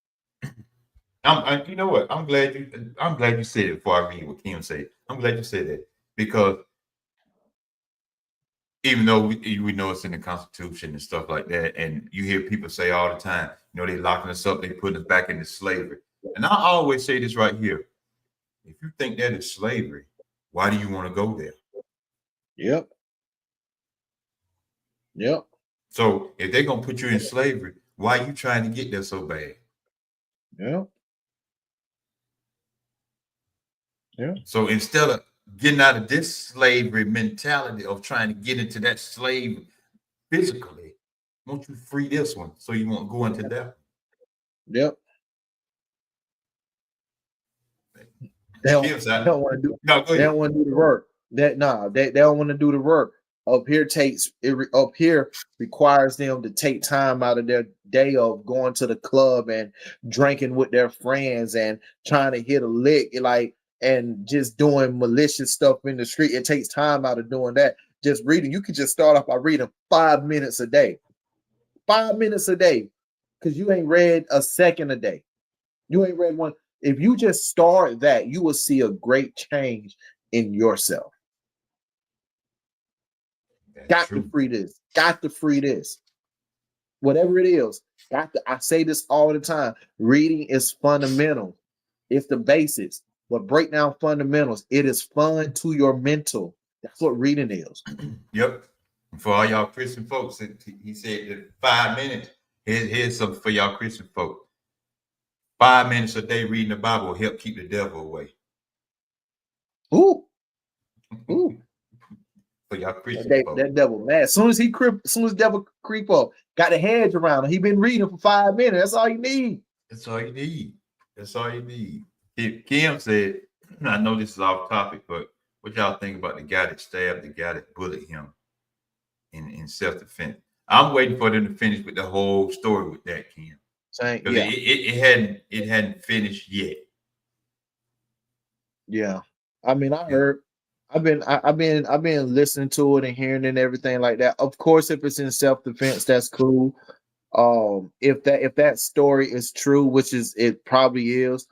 [SPEAKER 2] You know what? I'm glad you said it before I read what Kim said. I'm glad you said that, because even though we know it's in the Constitution and stuff like that, and you hear people say all the time, they locking us up, they putting us back into slavery. And I always say this right here: if you think that is slavery, why do you want to go there?
[SPEAKER 1] Yep.
[SPEAKER 2] So if they're gonna put you in slavery, why are you trying to get there so bad?
[SPEAKER 1] Yeah.
[SPEAKER 2] So instead of getting out of this slavery mentality of trying to get into that slave physically, won't you free this one so you won't go into that?
[SPEAKER 1] Yep. They don't want to do. No, they don't want to do the work. They don't want to do the work. Up here requires them to take time out of their day of going to the club and drinking with their friends and trying to hit a lick, and just doing malicious stuff in the street. It takes time out of doing that. Just reading, you could just start off by reading 5 minutes a day. 5 minutes a day, because you ain't read a second a day. You ain't read one. If you just start that, you will see a great change in yourself. Got to free this. Got to free this. Whatever it is, I say this all the time. Reading is fundamental. It's the basics. But break down fundamentals. It is fun to your mental. That's what reading is.
[SPEAKER 2] Yep. For all y'all Christian folks, he said that 5 minutes. Here's something for y'all Christian folks. 5 minutes a day reading the Bible will help keep the devil away.
[SPEAKER 1] Ooh.
[SPEAKER 2] for y'all Christian
[SPEAKER 1] That,
[SPEAKER 2] folks.
[SPEAKER 1] that devil mad. As soon as devil creep up, got the hedge around him. He been reading for 5 minutes. That's all you need.
[SPEAKER 2] That's all you need. That's all you need. Kim said, I know this is off topic, but what y'all think about the guy that stabbed the guy that bullied him in self-defense? I'm waiting for them to finish with the whole story with that, Kim.
[SPEAKER 1] Saying,
[SPEAKER 2] Because
[SPEAKER 1] yeah,
[SPEAKER 2] it hadn't finished yet.
[SPEAKER 1] yeah. I mean, I heard. I've been listening to it and hearing it and everything like that. Of course, if it's in self-defense, that's cool. If that story is true, which is it probably is,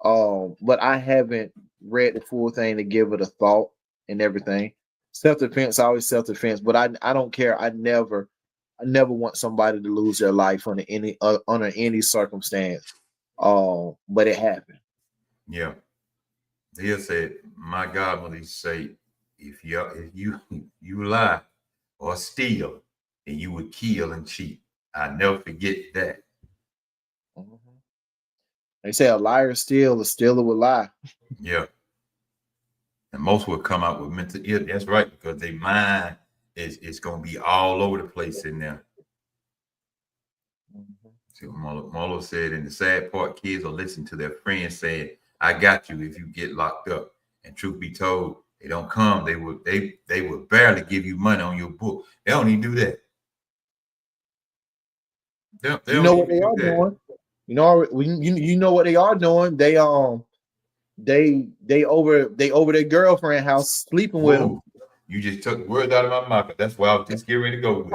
[SPEAKER 1] but I haven't read the full thing to give it a thought and everything. Self-defense, always self-defense, but I don't care. I never want somebody to lose their life under any circumstance. But it happened.
[SPEAKER 2] Yeah. He said, my godmother used to say, if you lie or steal, then you would kill and cheat. I'll never forget that.
[SPEAKER 1] Mhm. They say a liar steal, a stealer will lie.
[SPEAKER 2] Yeah. And most will come out with mental illness. That's right, because their mind is going to be all over the place in there. See what Marlo said, and the sad part, kids will listen to their friends saying, I got you if you get locked up. And truth be told, they don't come. They would barely give you money on your book. They don't even do that. They
[SPEAKER 1] You know what they are doing. You know what they are doing. They over their girlfriend house sleeping with them.
[SPEAKER 2] You just took words out of my mouth. That's why I was just getting ready to go with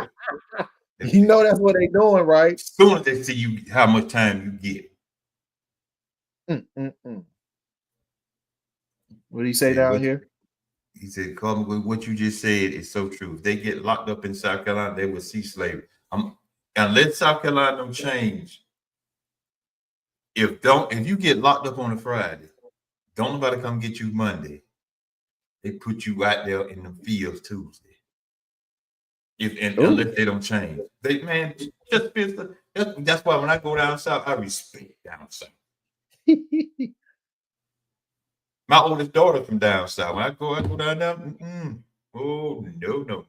[SPEAKER 2] it.
[SPEAKER 1] You know that's what they doing, right?
[SPEAKER 2] As soon as they see you, how much time you get.
[SPEAKER 1] What do you say down here?
[SPEAKER 2] He said, Carmen, what you just said is so true. If they get locked up in South Carolina, they will see slavery. Unless South Carolina don't change. If you get locked up on a Friday, don't nobody come get you Monday. They put you out there in the fields Tuesday. Unless they don't change. That's why when I go down south, I respect down south. My oldest daughter from down south. When I go down there. Oh no.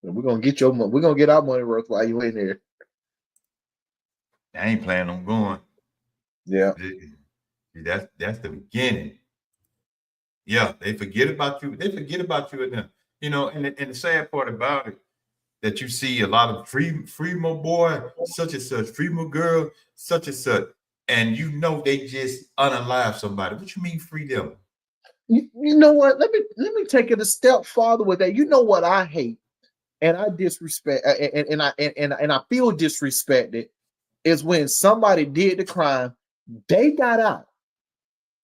[SPEAKER 1] We're gonna get your money. We're gonna get our money worth while you in there.
[SPEAKER 2] I ain't planning on going.
[SPEAKER 1] Yeah.
[SPEAKER 2] That's the beginning. Yeah, they forget about you. They forget about you in them. And the sad part about it, that you see a lot of free my boy, such and such, free my girl, such and such, and they just unalive somebody. What you mean free them?
[SPEAKER 1] You know what? Let me take it a step farther with that. You know what I hate, and I disrespect, and I feel disrespected, is when somebody did the crime, they got out,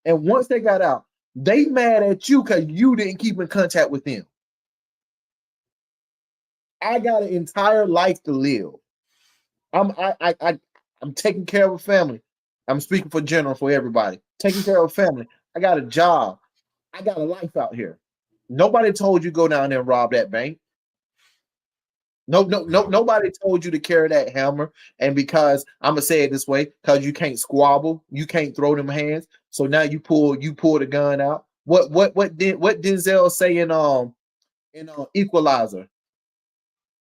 [SPEAKER 1] and once they got out, they mad at you because you didn't keep in contact with them. I got an entire life to live. I'm taking care of a family. I'm speaking for general for everybody. Taking care of a family. I got a job. I got a life out here. Nobody told you go down there and rob that bank. Nobody told you to carry that hammer. And because I'm gonna say it this way, because you can't squabble, you can't throw them hands. So now you pull the gun out. What Denzel say in Equalizer?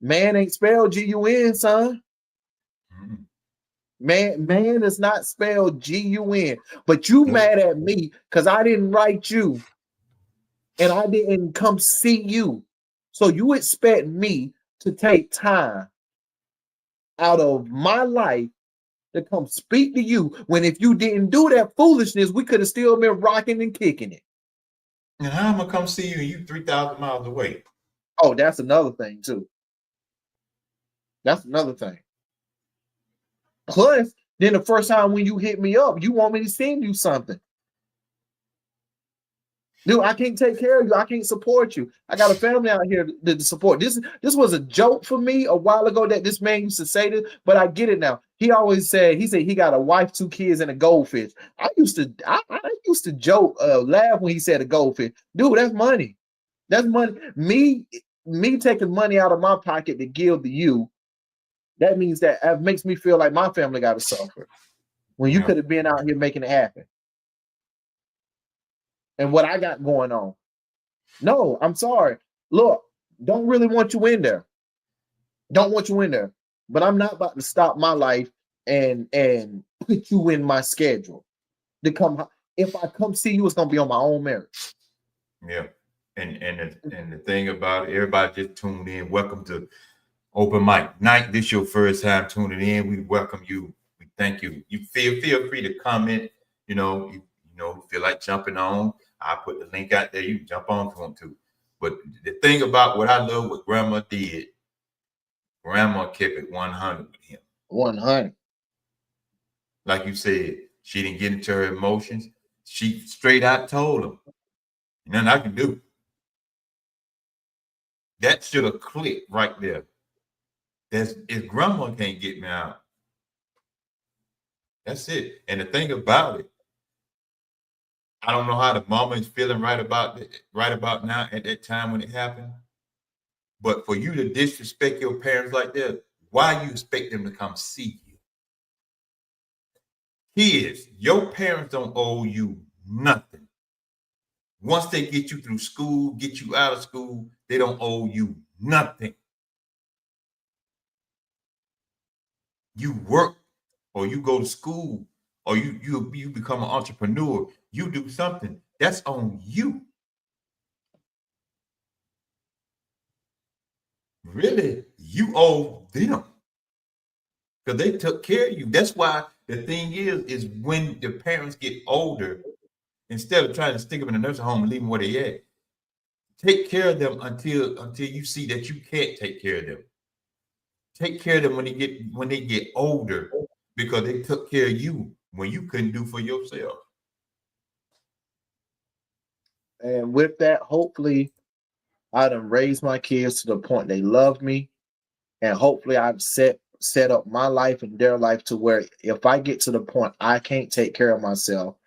[SPEAKER 1] Man ain't spelled G-U-N, son. Man is not spelled G-U-N. But you mad at me because I didn't write you and I didn't come see you. So you expect me to take time out of my life to come speak to you when if you didn't do that foolishness, we could have still been rocking and kicking it.
[SPEAKER 2] And how am I gonna come see you and you 3,000 miles away?
[SPEAKER 1] Oh, that's another thing too. That's another thing. Plus, then the first time when you hit me up, you want me to send you something. Dude, I can't take care of you. I can't support you. I got a family out here to support. This was a joke for me a while ago that this man used to say this, but I get it now. He always said he got a wife, 2 kids, and a goldfish. I used to joke, laugh when he said a goldfish. Dude, that's money. That's money. Me taking money out of my pocket to give to you. That means that makes me feel like my family got to suffer when you could have been out here making it happen. and what I got going on. No, I'm sorry. Look, don't really want you in there. Don't want you in there. But I'm not about to stop my life and put you in my schedule to come. If I come see you, it's gonna be on my own merit.
[SPEAKER 2] Yeah. And the thing about it, everybody just tuned in. Welcome to Open Mic Night. This your first time tuning in. We welcome you. We thank you. You feel free to comment. You know, feel like jumping on. I put the link out there. You can jump on if you want to. But the thing about what I love, what Grandma did, Grandma kept it 100 with him.
[SPEAKER 1] 100.
[SPEAKER 2] Like you said, she didn't get into her emotions. She straight out told him, nothing I can do. That should have clicked right there. If Grandma can't get me out, that's it. And the thing about it, I don't know how the mama is feeling right about now at that time when it happened. But for you to disrespect your parents like that, why you expect them to come see you? Kids, your parents don't owe you nothing. Once they get you through school, get you out of school, they don't owe you nothing. You work or you go to school or you become an entrepreneur, you do something, that's on you. Really, you owe them because they took care of you. That's why the thing is when the parents get older, instead of trying to stick them in a nursing home and leave them where they at, take care of them until you see that you can't take care of them. Take care of them when they get older because they took care of you when you couldn't do for yourself.
[SPEAKER 1] And with that, hopefully, I done raised my kids to the point they love me, and hopefully, I've set up my life and their life to where if I get to the point I can't take care of myself,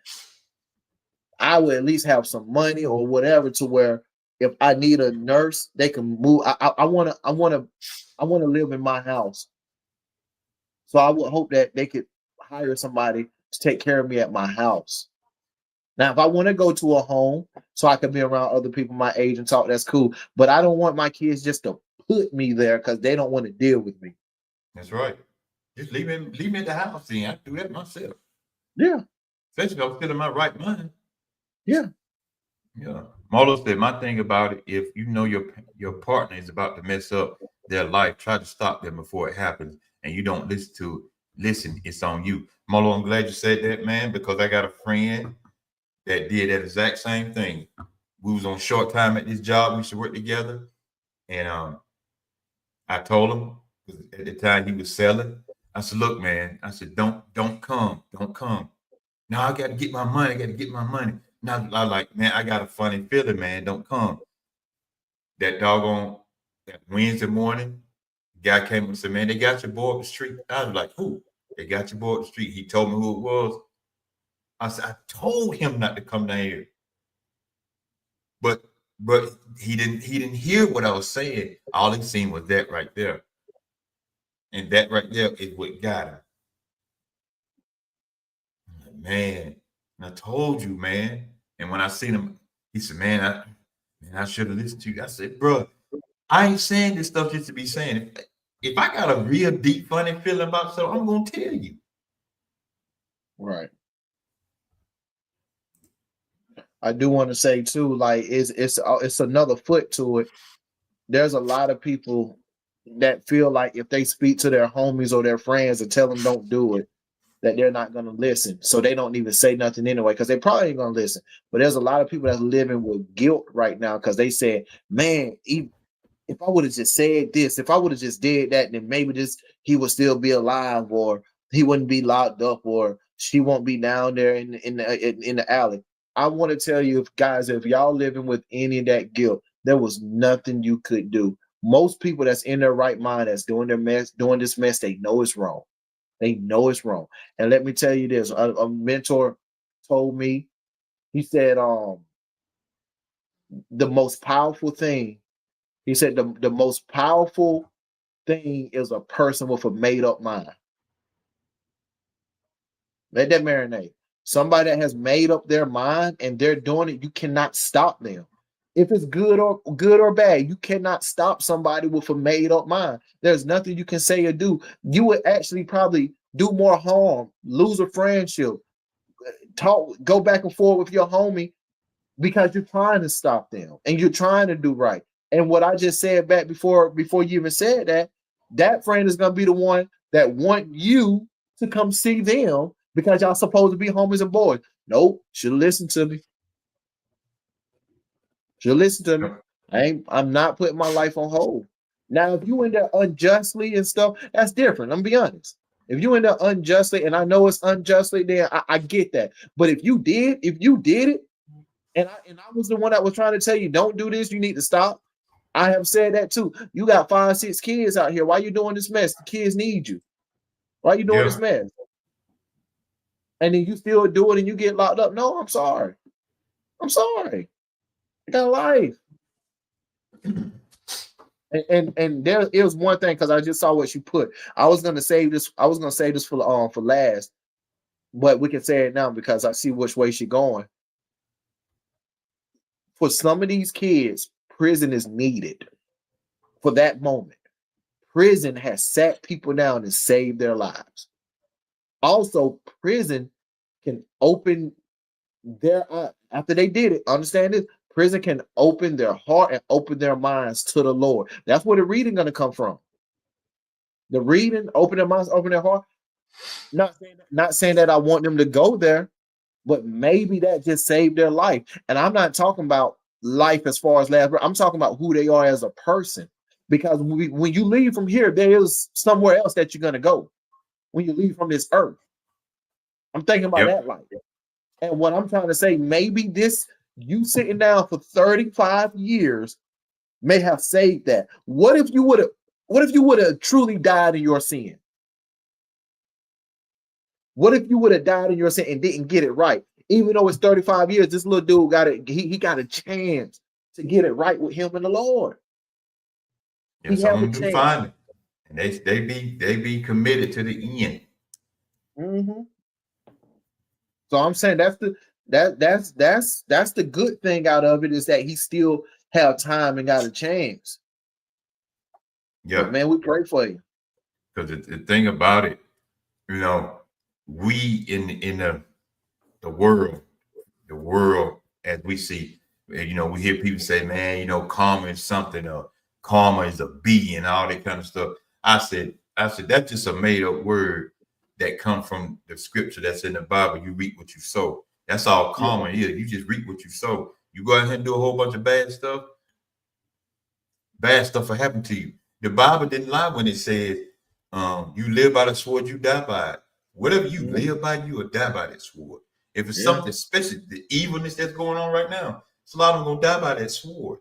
[SPEAKER 1] I will at least have some money or whatever to where if I need a nurse, they can move. I want to live in my house, so I would hope that they could hire somebody to take care of me at my house. Now, if I want to go to a home so I can be around other people my age and talk, that's cool. But I don't want my kids just to put me there because they don't want to deal with me.
[SPEAKER 2] That's right. Just leave me at the house. Then I do that myself.
[SPEAKER 1] Yeah.
[SPEAKER 2] Especially if I'm still in my right mind.
[SPEAKER 1] Yeah.
[SPEAKER 2] Yeah. Marlo said, my thing about it, if you know your partner is about to mess up their life, try to stop them before it happens. And you don't listen, it's on you. Marlo, I'm glad you said that, man, because I got a friend that did that exact same thing. We was on short time at this job. We used to work together. And I told him, at the time he was selling, I said, look, man, I said, don't come. Now I got to get my money. Now I like, man, I got a funny feeling, man, don't come. That Wednesday morning, guy came and said, man, they got your boy up the street. I was like, who? They got your boy up the street. He told me who it was. I said, I told him not to come down here. But he didn't hear what I was saying. All he seen was that right there. And that right there is what got him. Man, and I told you, man. And when I seen him, he said, man, I should have listened to you. I said, bro, I ain't saying this stuff just to be saying it. If I got a real deep, funny feeling about something, I'm gonna tell you.
[SPEAKER 1] Right. I do want to say too, like it's another foot to it. There's a lot of people that feel like if they speak to their homies or their friends and tell them don't do it, that they're not going to listen. So they don't even say nothing anyway because they probably ain't going to listen. But there's a lot of people that's living with guilt right now because they said, man, if I would have just said this, if I would have just did that, then maybe he would still be alive, or he wouldn't be locked up, or she won't be down there in the alley. I want to tell you, guys, if y'all living with any of that guilt, there was nothing you could do. Most people that's in their right mind that's doing this mess, they know it's wrong. They know it's wrong. And let me tell you this, a mentor told me, he said, the most powerful thing, he said, the most powerful thing is a person with a made up mind. Let that marinate. Somebody that has made up their mind and they're doing it, you cannot stop them. If it's good or bad, you cannot stop somebody with a made up mind. There's nothing you can say or do. You would actually probably do more harm, lose a friendship, go back and forth with your homie because you're trying to stop them and you're trying to do right. And what I just said back before you even said that, that friend is gonna be the one that want you to come see them because y'all supposed to be homies and boys. Nope, should listen to me. Should listen to me. I'm not putting my life on hold. Now, if you in there unjustly and stuff, that's different. I'm gonna be honest. If you in there unjustly, and I know it's unjustly, then I get that. But if you did it, and I was the one that was trying to tell you, don't do this, you need to stop. I have said that too. You got 5, 6 kids out here. Why you doing this mess? The kids need you. Why you doing this mess? And then you still do it and you get locked up. No, I'm sorry. I'm sorry. I got a life. And there is one thing, because I just saw what you put. I was gonna save this for last, but we can say it now because I see which way she's going. For some of these kids, prison is needed for that moment. Prison has sat people down and saved their lives. Also, prison can open their after they did it. Understand this? Prison can open their heart and open their minds to the Lord. That's where the reading going to come from. The reading, open their minds, open their heart. Not saying that I want them to go there, but maybe that just saved their life. And I'm not talking about life as far as last, I'm talking about who they are as a person. Because when you leave from here, there is somewhere else that you're going to go when you leave from this earth. I'm thinking about that life. And what I'm trying to say, maybe this, you sitting down for 35 years may have saved that. What if you would have truly died in your sin? What if you would have died in your sin and didn't get it right? Even though it's 35 years, this little dude got a chance to get it right with him and the Lord.
[SPEAKER 2] Yeah, some of them do find it. And they be committed to the end.
[SPEAKER 1] Mm-hmm. So I'm saying that's the good thing out of it, is that he still have time and got a chance. Yeah, but man, we pray for you.
[SPEAKER 2] Because the thing about it, you know, we in the world as we see, you know, we hear people say, man, you know, karma is something, or karma is a bee and all that kind of stuff. I said that's just a made up word that come from the scripture that's in the Bible. You reap what you sow. That's all karma is. You just reap what you sow. You go ahead and do a whole bunch of bad stuff will happen to you. The Bible didn't lie when it said, you live by the sword, you die by it. Whatever you live by, you will die by that sword. If it's something, especially the evilness that's going on right now, it's a lot of them gonna die by that sword.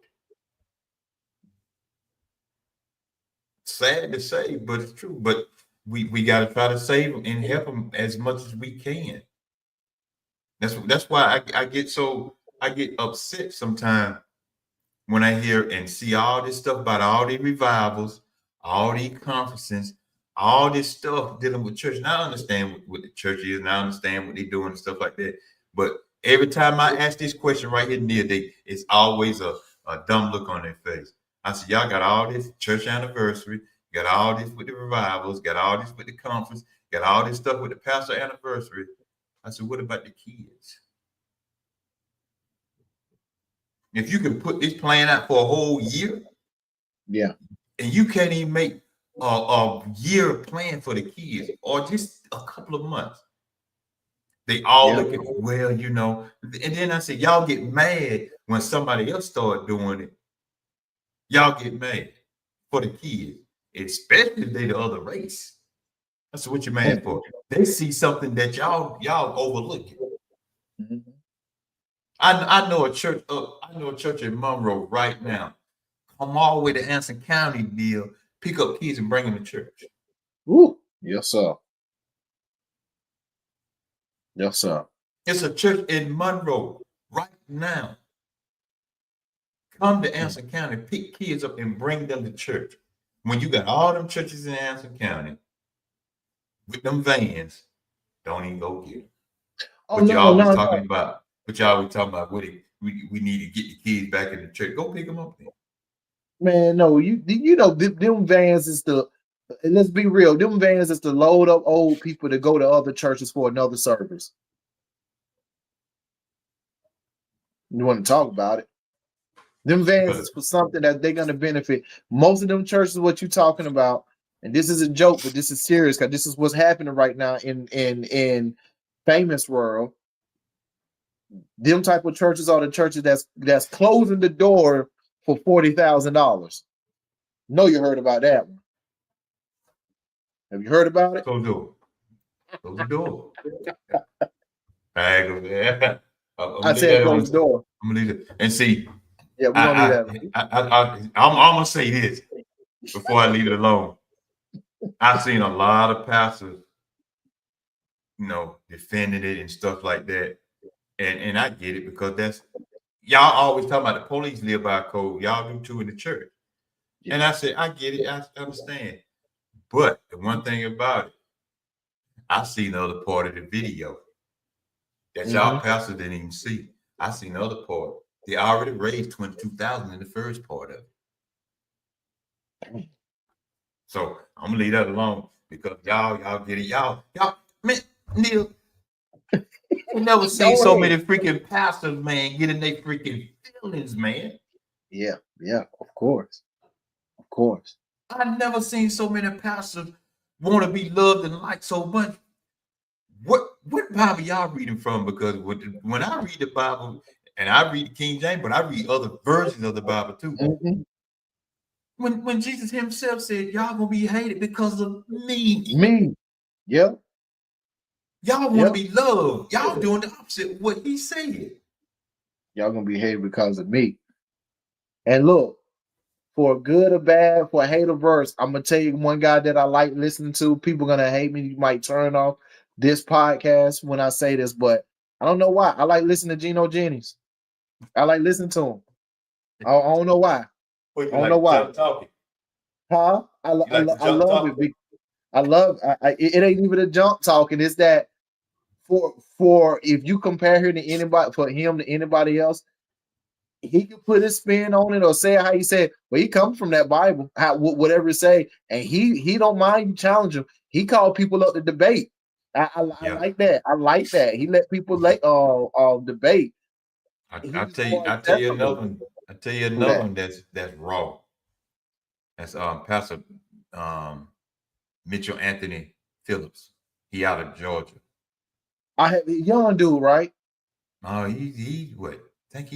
[SPEAKER 2] Sad to say, but it's true. But we got to try to save them and help them as much as we can. That's why I get upset sometimes when I hear and see all this stuff about all these revivals, all these conferences, all this stuff dealing with church. And I understand what the church is, and I understand what they're doing and stuff like that. But every time I ask this question right here near, it's always a dumb look on their face. I said, y'all got all this church anniversary, got all this with the revivals, got all this with the conference, got all this stuff with the pastor anniversary. I said, what about the kids? If you can put this plan out for a whole year, and you can't even make a year plan for the kids, or just a couple of months, they all look at, well, you know. And then I said, y'all get mad when somebody else start doing it. Y'all get mad for the kids, especially if they the other race. That's what you're mad for. They see something that y'all overlooking. Mm-hmm. I know a church in Monroe right now. Come all the way to Anson County, deal, pick up kids and bring them to church.
[SPEAKER 1] Ooh, yes, sir. Yes, sir.
[SPEAKER 2] It's a church in Monroe right now. Come to Anson County, pick kids up and bring them to church. When you got all them churches in Anson County with them vans, don't even go get them.
[SPEAKER 1] Oh
[SPEAKER 2] But
[SPEAKER 1] no,
[SPEAKER 2] y'all was
[SPEAKER 1] no,
[SPEAKER 2] talking
[SPEAKER 1] no.
[SPEAKER 2] about, but y'all was talking about we need to get the kids back in the church. Go pick them up then.
[SPEAKER 1] Man, no, you know them vans is the and let's be real, them vans is to load up old people to go to other churches for another service. You want to talk about it? Them vans is for something that they're gonna benefit. Most of them churches, what you talking about, and this is a joke, but this is serious because this is what's happening right now in famous world. Them type of churches are the churches that's closing the door for $40,000. No, you heard about that one. Have you heard about it?
[SPEAKER 2] Close the door. Close the door. I'm
[SPEAKER 1] I said close the door.
[SPEAKER 2] gonna leave it. And see,
[SPEAKER 1] Yeah, we're gonna leave that.
[SPEAKER 2] I'm gonna say this before I leave it alone. I've seen a lot of pastors, defending it and stuff like that. And I get it because that's y'all always talking about the police live by code. Y'all do too in the church.
[SPEAKER 1] Yeah.
[SPEAKER 2] And I said, I get it, I understand. But the one thing about it, I seen the other part of the video that y'all pastors didn't even see. I seen the other part. They already raised 22,000 in the first part of it. So I'm gonna leave that alone because y'all get it. Y'all, man, Neil, you never seen so many freaking pastors, man, getting their freaking feelings, man.
[SPEAKER 1] Yeah, of course. Of course.
[SPEAKER 2] I never seen so many pastors want to be loved and liked so much. What Bible y'all reading from? Because when I read the Bible, and I read the King James, but I read other versions of the Bible too. When Jesus himself said, y'all gonna be hated because of me.
[SPEAKER 1] Me. Yeah.
[SPEAKER 2] Y'all want to be loved. Y'all doing the opposite of what he said.
[SPEAKER 1] Y'all gonna be hated because of me. And look, for good or bad, for a hate or verse, I'm gonna tell you one guy that I like listening to. People gonna hate me. You might turn off this podcast when I say this, but I don't know why. I like listening to Geno Jennings. I like listening to him. I don't know why. I don't know why.
[SPEAKER 2] Talking.
[SPEAKER 1] Huh? I love it. I love it. Ain't even a jump talking. It's that for if you compare him to anybody else, he can put his spin on it or say it how he said. But he comes from that Bible, whatever it say, and he don't mind you challenge him. He called people up to debate. I like that. I like that. He let people debate.
[SPEAKER 2] I tell you another one. I tell you another one that's raw. That's Pastor Mitchell Anthony Phillips. He out of Georgia.
[SPEAKER 1] I have a young dude, right?
[SPEAKER 2] Oh, he what? I think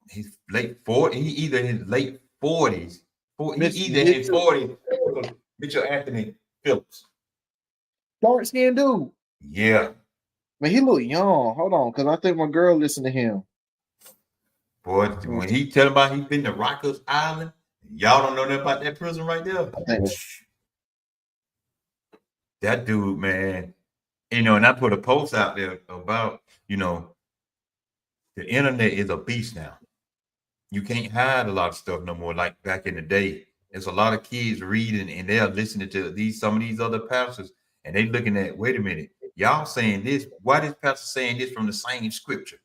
[SPEAKER 2] he's late 40s. He either in his late 40s. Either in his 40s. Mitchell Anthony Phillips.
[SPEAKER 1] Dark skinned dude.
[SPEAKER 2] Yeah.
[SPEAKER 1] Man, he look young. Hold on, because I think my girl listened to him.
[SPEAKER 2] Boy, when he tell about he been to Rikers Island, y'all don't know nothing about that prison right there. That dude, man, and I put a post out there about, the internet is a beast now. You can't hide a lot of stuff no more like back in the day. There's a lot of kids reading and they're listening to some of these other pastors and they looking at, wait a minute, y'all saying this, why this pastor saying this from the same scripture?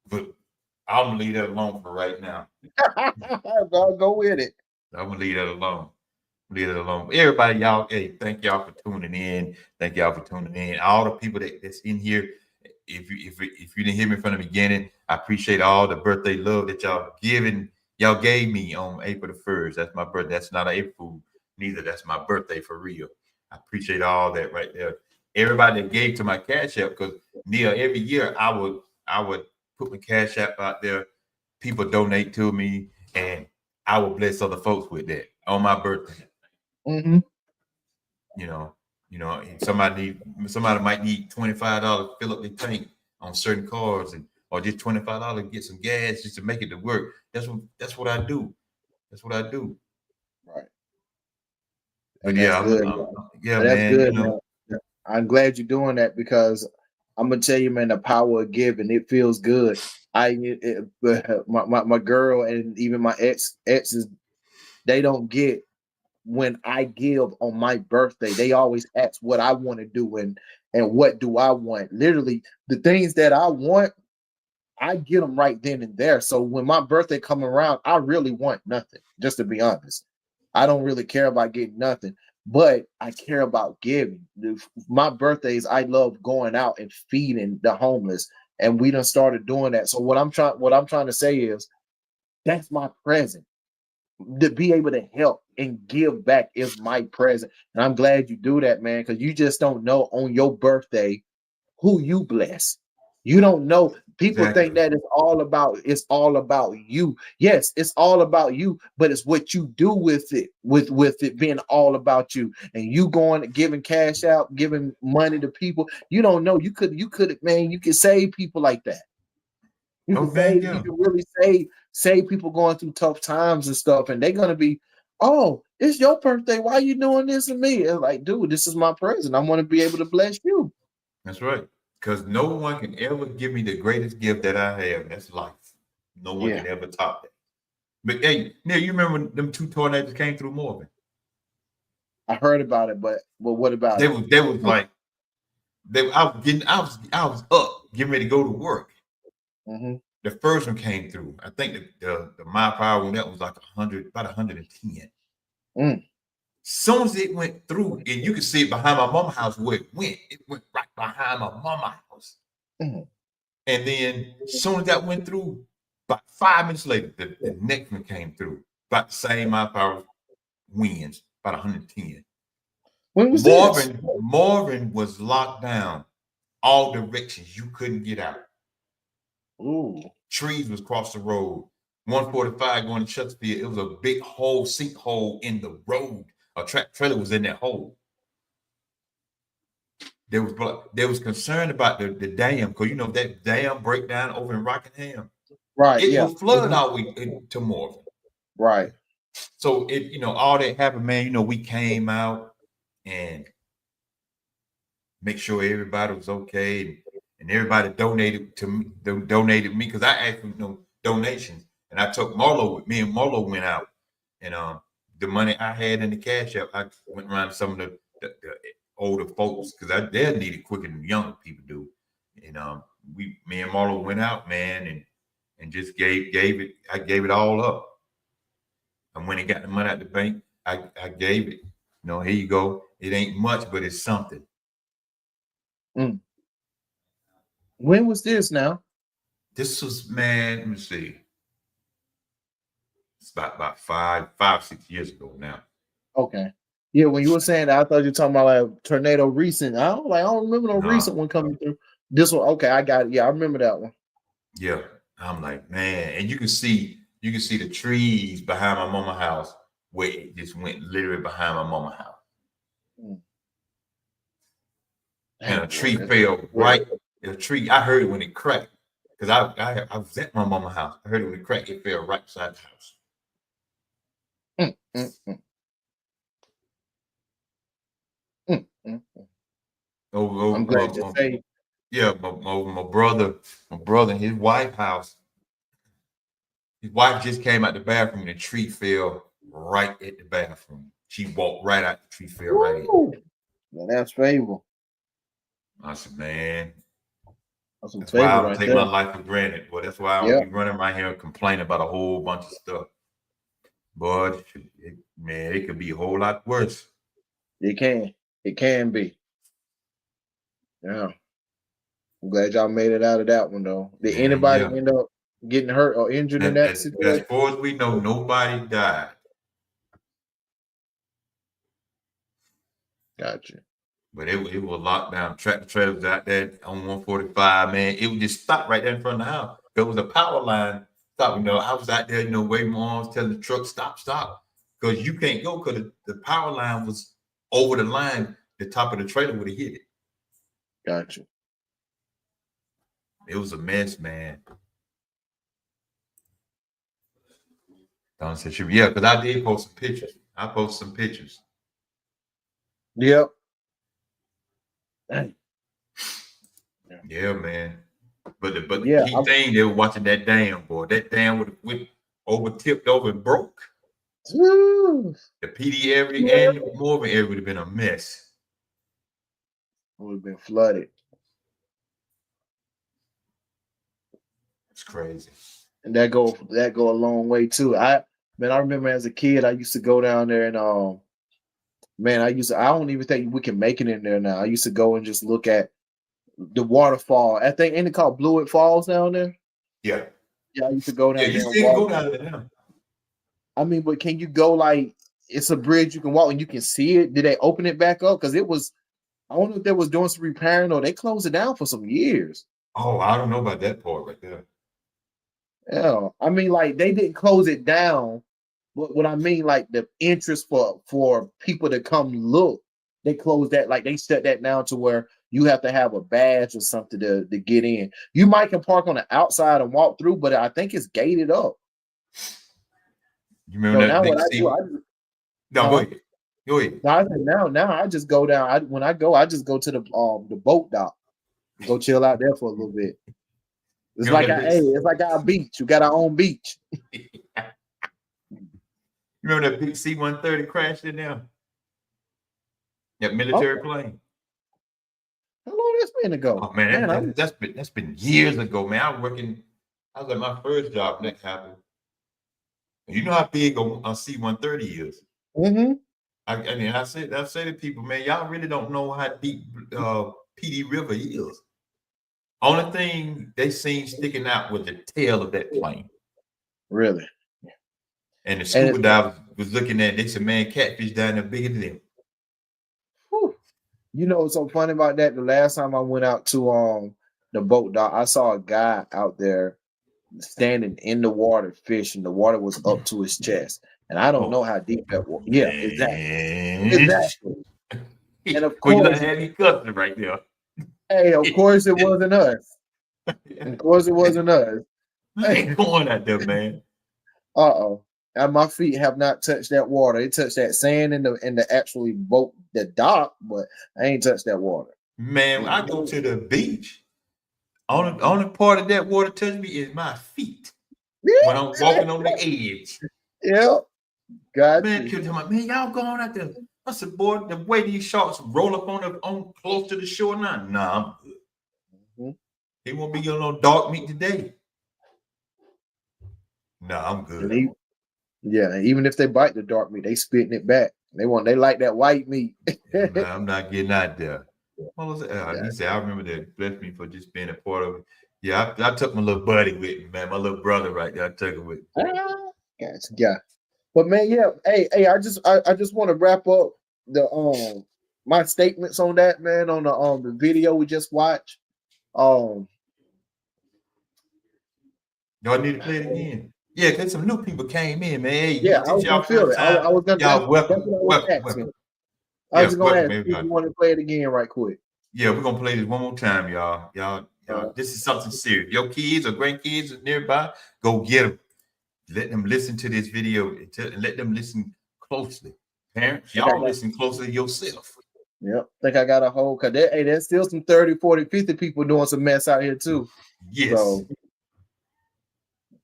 [SPEAKER 2] But I'm gonna leave that alone for right now.
[SPEAKER 1] I'll go with it.
[SPEAKER 2] I'm gonna leave that alone. Leave it alone. Everybody, y'all, hey, thank y'all for tuning in. Thank y'all for tuning in. All the people that's in here. If you didn't hear me from the beginning, I appreciate all the birthday love that y'all gave me on April the 1st. That's my birthday. That's not an April Fool. Neither that's my birthday for real. I appreciate all that right there. Everybody that gave to my Cash App, because Neil, every year I would put my Cash App out there. People donate to me, and I will bless other folks with that on my birthday. Somebody might need $25 to fill up their tank on certain cars, or just $25 to get some gas just to make it to work. That's what I do. That's what I do.
[SPEAKER 1] Right.
[SPEAKER 2] But yeah,
[SPEAKER 1] that's
[SPEAKER 2] man.
[SPEAKER 1] Good, man. I'm glad you're doing that because I'm gonna tell you, man, the power of giving, it feels good. My girl and even my exes, they don't get when I give on my birthday. They always ask what I want to do, and and what do I want. Literally, the things that I want, I get them right then and there. So when my birthday come around, I really want nothing, just to be honest. I don't really care about getting nothing, but I care about giving. My birthdays, I love going out and feeding the homeless, and we done started doing that. So what I'm trying to say is that's my present. To be able to help and give back is my present. And I'm glad you do that, man, because you just don't know on your birthday who you bless. You don't know. People
[SPEAKER 2] Exactly.
[SPEAKER 1] think that it's all about you. Yes, it's all about you, but it's what you do with it, with it being all about you. And you going and giving cash out, giving money to people. You don't know. You could, man, you could save people like that. You
[SPEAKER 2] Oh
[SPEAKER 1] can
[SPEAKER 2] man,
[SPEAKER 1] save,
[SPEAKER 2] yeah.
[SPEAKER 1] you can really save people going through tough times and stuff, and they're gonna be, oh, it's your birthday. Why are you doing this to me? It's like, dude, this is my present. I want to be able to bless you.
[SPEAKER 2] That's right. Because no one can ever give me the greatest gift that I have. That's life. No one
[SPEAKER 1] Yeah,
[SPEAKER 2] can ever top that. But hey, Neil, you remember when them 2 tornadoes came through Morgan?
[SPEAKER 1] I heard about it, but what about
[SPEAKER 2] They
[SPEAKER 1] it?
[SPEAKER 2] was like I was up getting ready to go to work.
[SPEAKER 1] Hmm.
[SPEAKER 2] The first one came through. I think the my power one that was like 100, about 110.
[SPEAKER 1] Mm.
[SPEAKER 2] Soon as it went through, and you could see it behind my mama's house where it went right behind my mama's house.
[SPEAKER 1] Mhm.
[SPEAKER 2] And then soon as that went through, about 5 minutes later, the next one came through. About the same mile per hour winds, about 110.
[SPEAKER 1] When was this?
[SPEAKER 2] Marvin was locked down all directions. You couldn't get out.
[SPEAKER 1] Ooh.
[SPEAKER 2] Trees was across the road. 145 going to Chesterfield. It was a big hole, sinkhole in the road. A trailer was in that hole. They was concerned about the dam because you know that dam breakdown over in Rockingham.
[SPEAKER 1] Right.
[SPEAKER 2] It
[SPEAKER 1] Yeah.
[SPEAKER 2] was flooded
[SPEAKER 1] Mhm.
[SPEAKER 2] all the way to Morgan.
[SPEAKER 1] Right.
[SPEAKER 2] So all that happened, man. We came out and make sure everybody was okay, and everybody donated to me, donated me because I asked for donations, and I took Marlo with me, and Marlo went out, and the money I had in the cash app, I went around to some of the older folks because they need it quicker than younger people do, and me and Marlo went out, man, and just gave it. I gave it all up. And when he got the money out the bank, I gave it. Here you go. It ain't much, but it's something.
[SPEAKER 1] Mm. When was this now?
[SPEAKER 2] This was, man, let me see. It's about 5, 6 years ago now.
[SPEAKER 1] Okay. Yeah, when you were saying that, I thought you were talking about like tornado recent. I don't remember no
[SPEAKER 2] Nah,
[SPEAKER 1] recent one coming through. This one, okay, I got it. Yeah, I remember that one.
[SPEAKER 2] yeah. I'm like, man, and you can see the trees behind my mama house where it just went literally behind my mama house.
[SPEAKER 1] Mm.
[SPEAKER 2] And a
[SPEAKER 1] Dang, boy,
[SPEAKER 2] tree fell right. The tree, I heard it when it cracked. Because I was at my mama house. I heard it when it cracked, it fell right beside the house.
[SPEAKER 1] mm, mm, mm, mm. I'm glad you say.
[SPEAKER 2] Yeah, my brother and his wife house. His wife just came out the bathroom and the tree fell right at the bathroom. She walked right out, the tree fell right in.
[SPEAKER 1] Woo! Well, that's favor.
[SPEAKER 2] I said, man,
[SPEAKER 1] That's some
[SPEAKER 2] that's why
[SPEAKER 1] favor
[SPEAKER 2] I don't
[SPEAKER 1] right
[SPEAKER 2] take
[SPEAKER 1] there.
[SPEAKER 2] my life for granted. Boy, that's why I don't
[SPEAKER 1] Yeah,
[SPEAKER 2] be running around here complaining about a whole bunch of stuff. But man, it could be a whole lot worse.
[SPEAKER 1] it can. It can be. Yeah. I'm glad y'all made it out of that one though. Did
[SPEAKER 2] Man,
[SPEAKER 1] anybody
[SPEAKER 2] yeah.
[SPEAKER 1] end up getting hurt or injured in that
[SPEAKER 2] As
[SPEAKER 1] situation?
[SPEAKER 2] far as we know, nobody died.
[SPEAKER 1] Gotcha.
[SPEAKER 2] But it was locked down. Tractor trailers out there on 145, man. It would just stop right there in front of the house. There was a power line. Stop, I was out there, waving my arms, telling the truck, stop. Because you can't go because the power line was over the line. The top of the trailer would have hit it.
[SPEAKER 1] Gotcha.
[SPEAKER 2] It was a mess, man. Don said, yeah, because I did post some pictures. I posted some pictures.
[SPEAKER 1] Yep. Dang.
[SPEAKER 2] Yeah, man. But the
[SPEAKER 1] Yeah.
[SPEAKER 2] key thing, they were watching that dam, boy. That dam would have tipped over and broke.
[SPEAKER 1] Woo.
[SPEAKER 2] The PD area and Morgan area would have been a mess.
[SPEAKER 1] would have been flooded.
[SPEAKER 2] It's crazy.
[SPEAKER 1] And that go a long way too. I remember as a kid, I used to go down there and man, I don't even think we can make it in there now. I used to go and just look at the waterfall. I think ain't it called Blewett Falls down there?
[SPEAKER 2] Yeah.
[SPEAKER 1] Yeah, I used to go down
[SPEAKER 2] Yeah, you
[SPEAKER 1] there.
[SPEAKER 2] still go down there now.
[SPEAKER 1] I mean, but can you go like it's a bridge you can walk and you can see it? Did they open it back up? Because it was, I don't know if they was doing some repairing or they closed it down for some years.
[SPEAKER 2] Oh, I don't know about that part right there.
[SPEAKER 1] Yeah, I mean, like they didn't close it down, but what I mean, like the interest for people to come look, they closed that, like they shut that down to where you have to have a badge or something to get in. You might can park on the outside and walk through, but I think it's gated up.
[SPEAKER 2] You remember that big sea? No, go ahead. Go ahead.
[SPEAKER 1] No, I said now I just go down. I just go to the boat dock, go chill out there for a little bit. It's like it's like our beach. You got our own beach.
[SPEAKER 2] You remember that big C-130 crashed in there? That military plane.
[SPEAKER 1] How long that's been ago?
[SPEAKER 2] Oh man, that's been years ago, man. I was at my first job when that happened. You know how big a C-130 is.
[SPEAKER 1] Mm-hmm.
[SPEAKER 2] I mean, I say to people, man, y'all really don't know how deep PD River is. Only thing they seen sticking out was the tail of that plane.
[SPEAKER 1] Really?
[SPEAKER 2] And the scuba divers was looking at it. They said, man, catfish down there bigger than them.
[SPEAKER 1] Whew. You know what's so funny about that? The last time I went out to the boat dock, I saw a guy out there standing in the water fishing. The water was up to his chest. And I don't know how deep that was. Yeah, exactly. And of course,
[SPEAKER 2] you had me cussing right there.
[SPEAKER 1] Hey, of course it wasn't us. Of course it wasn't us.
[SPEAKER 2] I ain't going out there, man.
[SPEAKER 1] And my feet have not touched that water. It touched that sand in the actually boat, the dock, but I ain't touched that water.
[SPEAKER 2] Man, when I go to the beach, only part of that water touch me is my feet. Yeah, when I'm walking on the edge.
[SPEAKER 1] Yeah. God.
[SPEAKER 2] Man, y'all going out there. I said, boy, the way these sharks roll up on close to the shore now. Nah, I'm good. Mm-hmm. They won't be getting no dark meat today. Nah, I'm good.
[SPEAKER 1] Even if they bite the dark meat, they spitting it back. They like that white meat.
[SPEAKER 2] Nah, I'm not getting out there. What was it? He said, I remember that. Bless me for just being a part of it. Yeah, I took my little buddy with me, man. My little brother right there. I took it with me.
[SPEAKER 1] Yeah. But man, yeah. Hey, I just want to wrap up the my statements on that, man, on the video we just watched.
[SPEAKER 2] Do I need to play it again? Yeah, because some new people came in, man. Hey,
[SPEAKER 1] yeah, I was gonna feel it. I was gonna.
[SPEAKER 2] Y'all welcome.
[SPEAKER 1] I was gonna ask if you want to play it again right quick.
[SPEAKER 2] Yeah, we're gonna play this one more time, y'all. Y'all, this is something serious. Your kids or grandkids are nearby, go get them. Let them listen to this video and let them listen closely. Parents, y'all listen closely yourself.
[SPEAKER 1] Yep. I think I got a whole, because there's still some 30, 40, 50 people doing some mess out here too.
[SPEAKER 2] Yes. So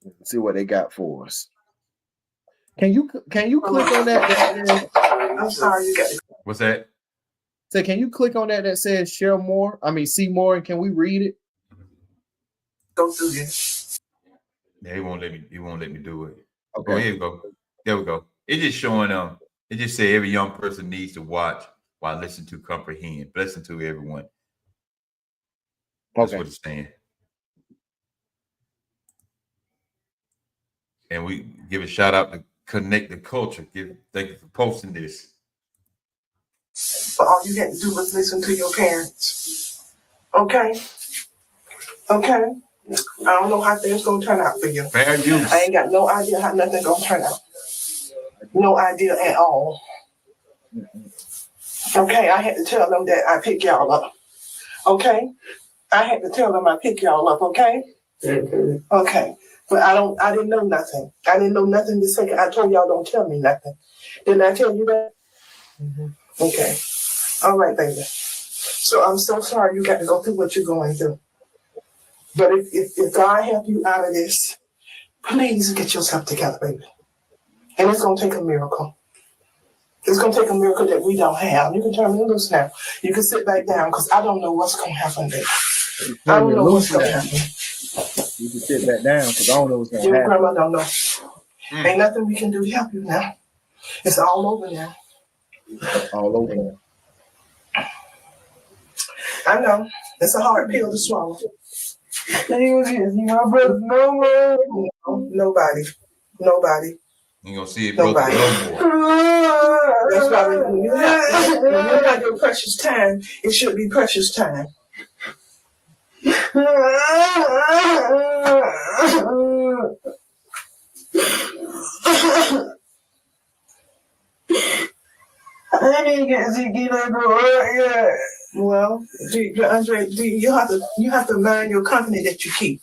[SPEAKER 1] let's see what they got for us. Can you click on that?
[SPEAKER 3] I'm sorry, you got it.
[SPEAKER 2] What's that?
[SPEAKER 1] So can you click on that says share more? I mean, see more, and can we read it?
[SPEAKER 3] Go through this.
[SPEAKER 2] Yeah, he won't let me do it.
[SPEAKER 1] Okay.
[SPEAKER 2] Oh, here we go. There we go. It's just showing it just say every young person needs to watch while listening to comprehend. Blessing to everyone. That's what it's saying. And we give a shout out to Connect the Culture. Thank you for posting this.
[SPEAKER 3] But all you had to do was listen to your parents. Okay? I don't know how things gonna turn out for you.
[SPEAKER 2] Fair use.
[SPEAKER 3] I ain't got no idea how nothing gonna turn out. No idea at all. Okay, I had to tell them that I pick y'all up. Okay? I had to tell them I pick y'all up, okay? Mm-hmm. Okay. But I didn't know nothing. I didn't know nothing the second I told y'all don't tell me nothing. Didn't I tell you that? Mm-hmm. Okay. All right, baby. So I'm so sorry you got to go through what you're going through. But if God help you out of this, please get yourself together, baby. And it's going to take a miracle. It's going to take a miracle that we don't have. You can turn me loose now. You can sit back down because I don't know what's going to happen there. I don't know what's going to happen.
[SPEAKER 1] You can sit back down because I don't know what's going to
[SPEAKER 3] Your
[SPEAKER 1] happen.
[SPEAKER 3] grandma don't know. Ain't nothing we can do to help you now. It's all over now.
[SPEAKER 1] All over there.
[SPEAKER 3] I know. It's a hard pill to swallow. My brother, no. Nobody.
[SPEAKER 2] You gonna see it broken
[SPEAKER 3] Nobody.
[SPEAKER 2] no more.
[SPEAKER 3] That's why when you have your precious time, it should be precious time. Well, Andre, you have to mind your company that you keep.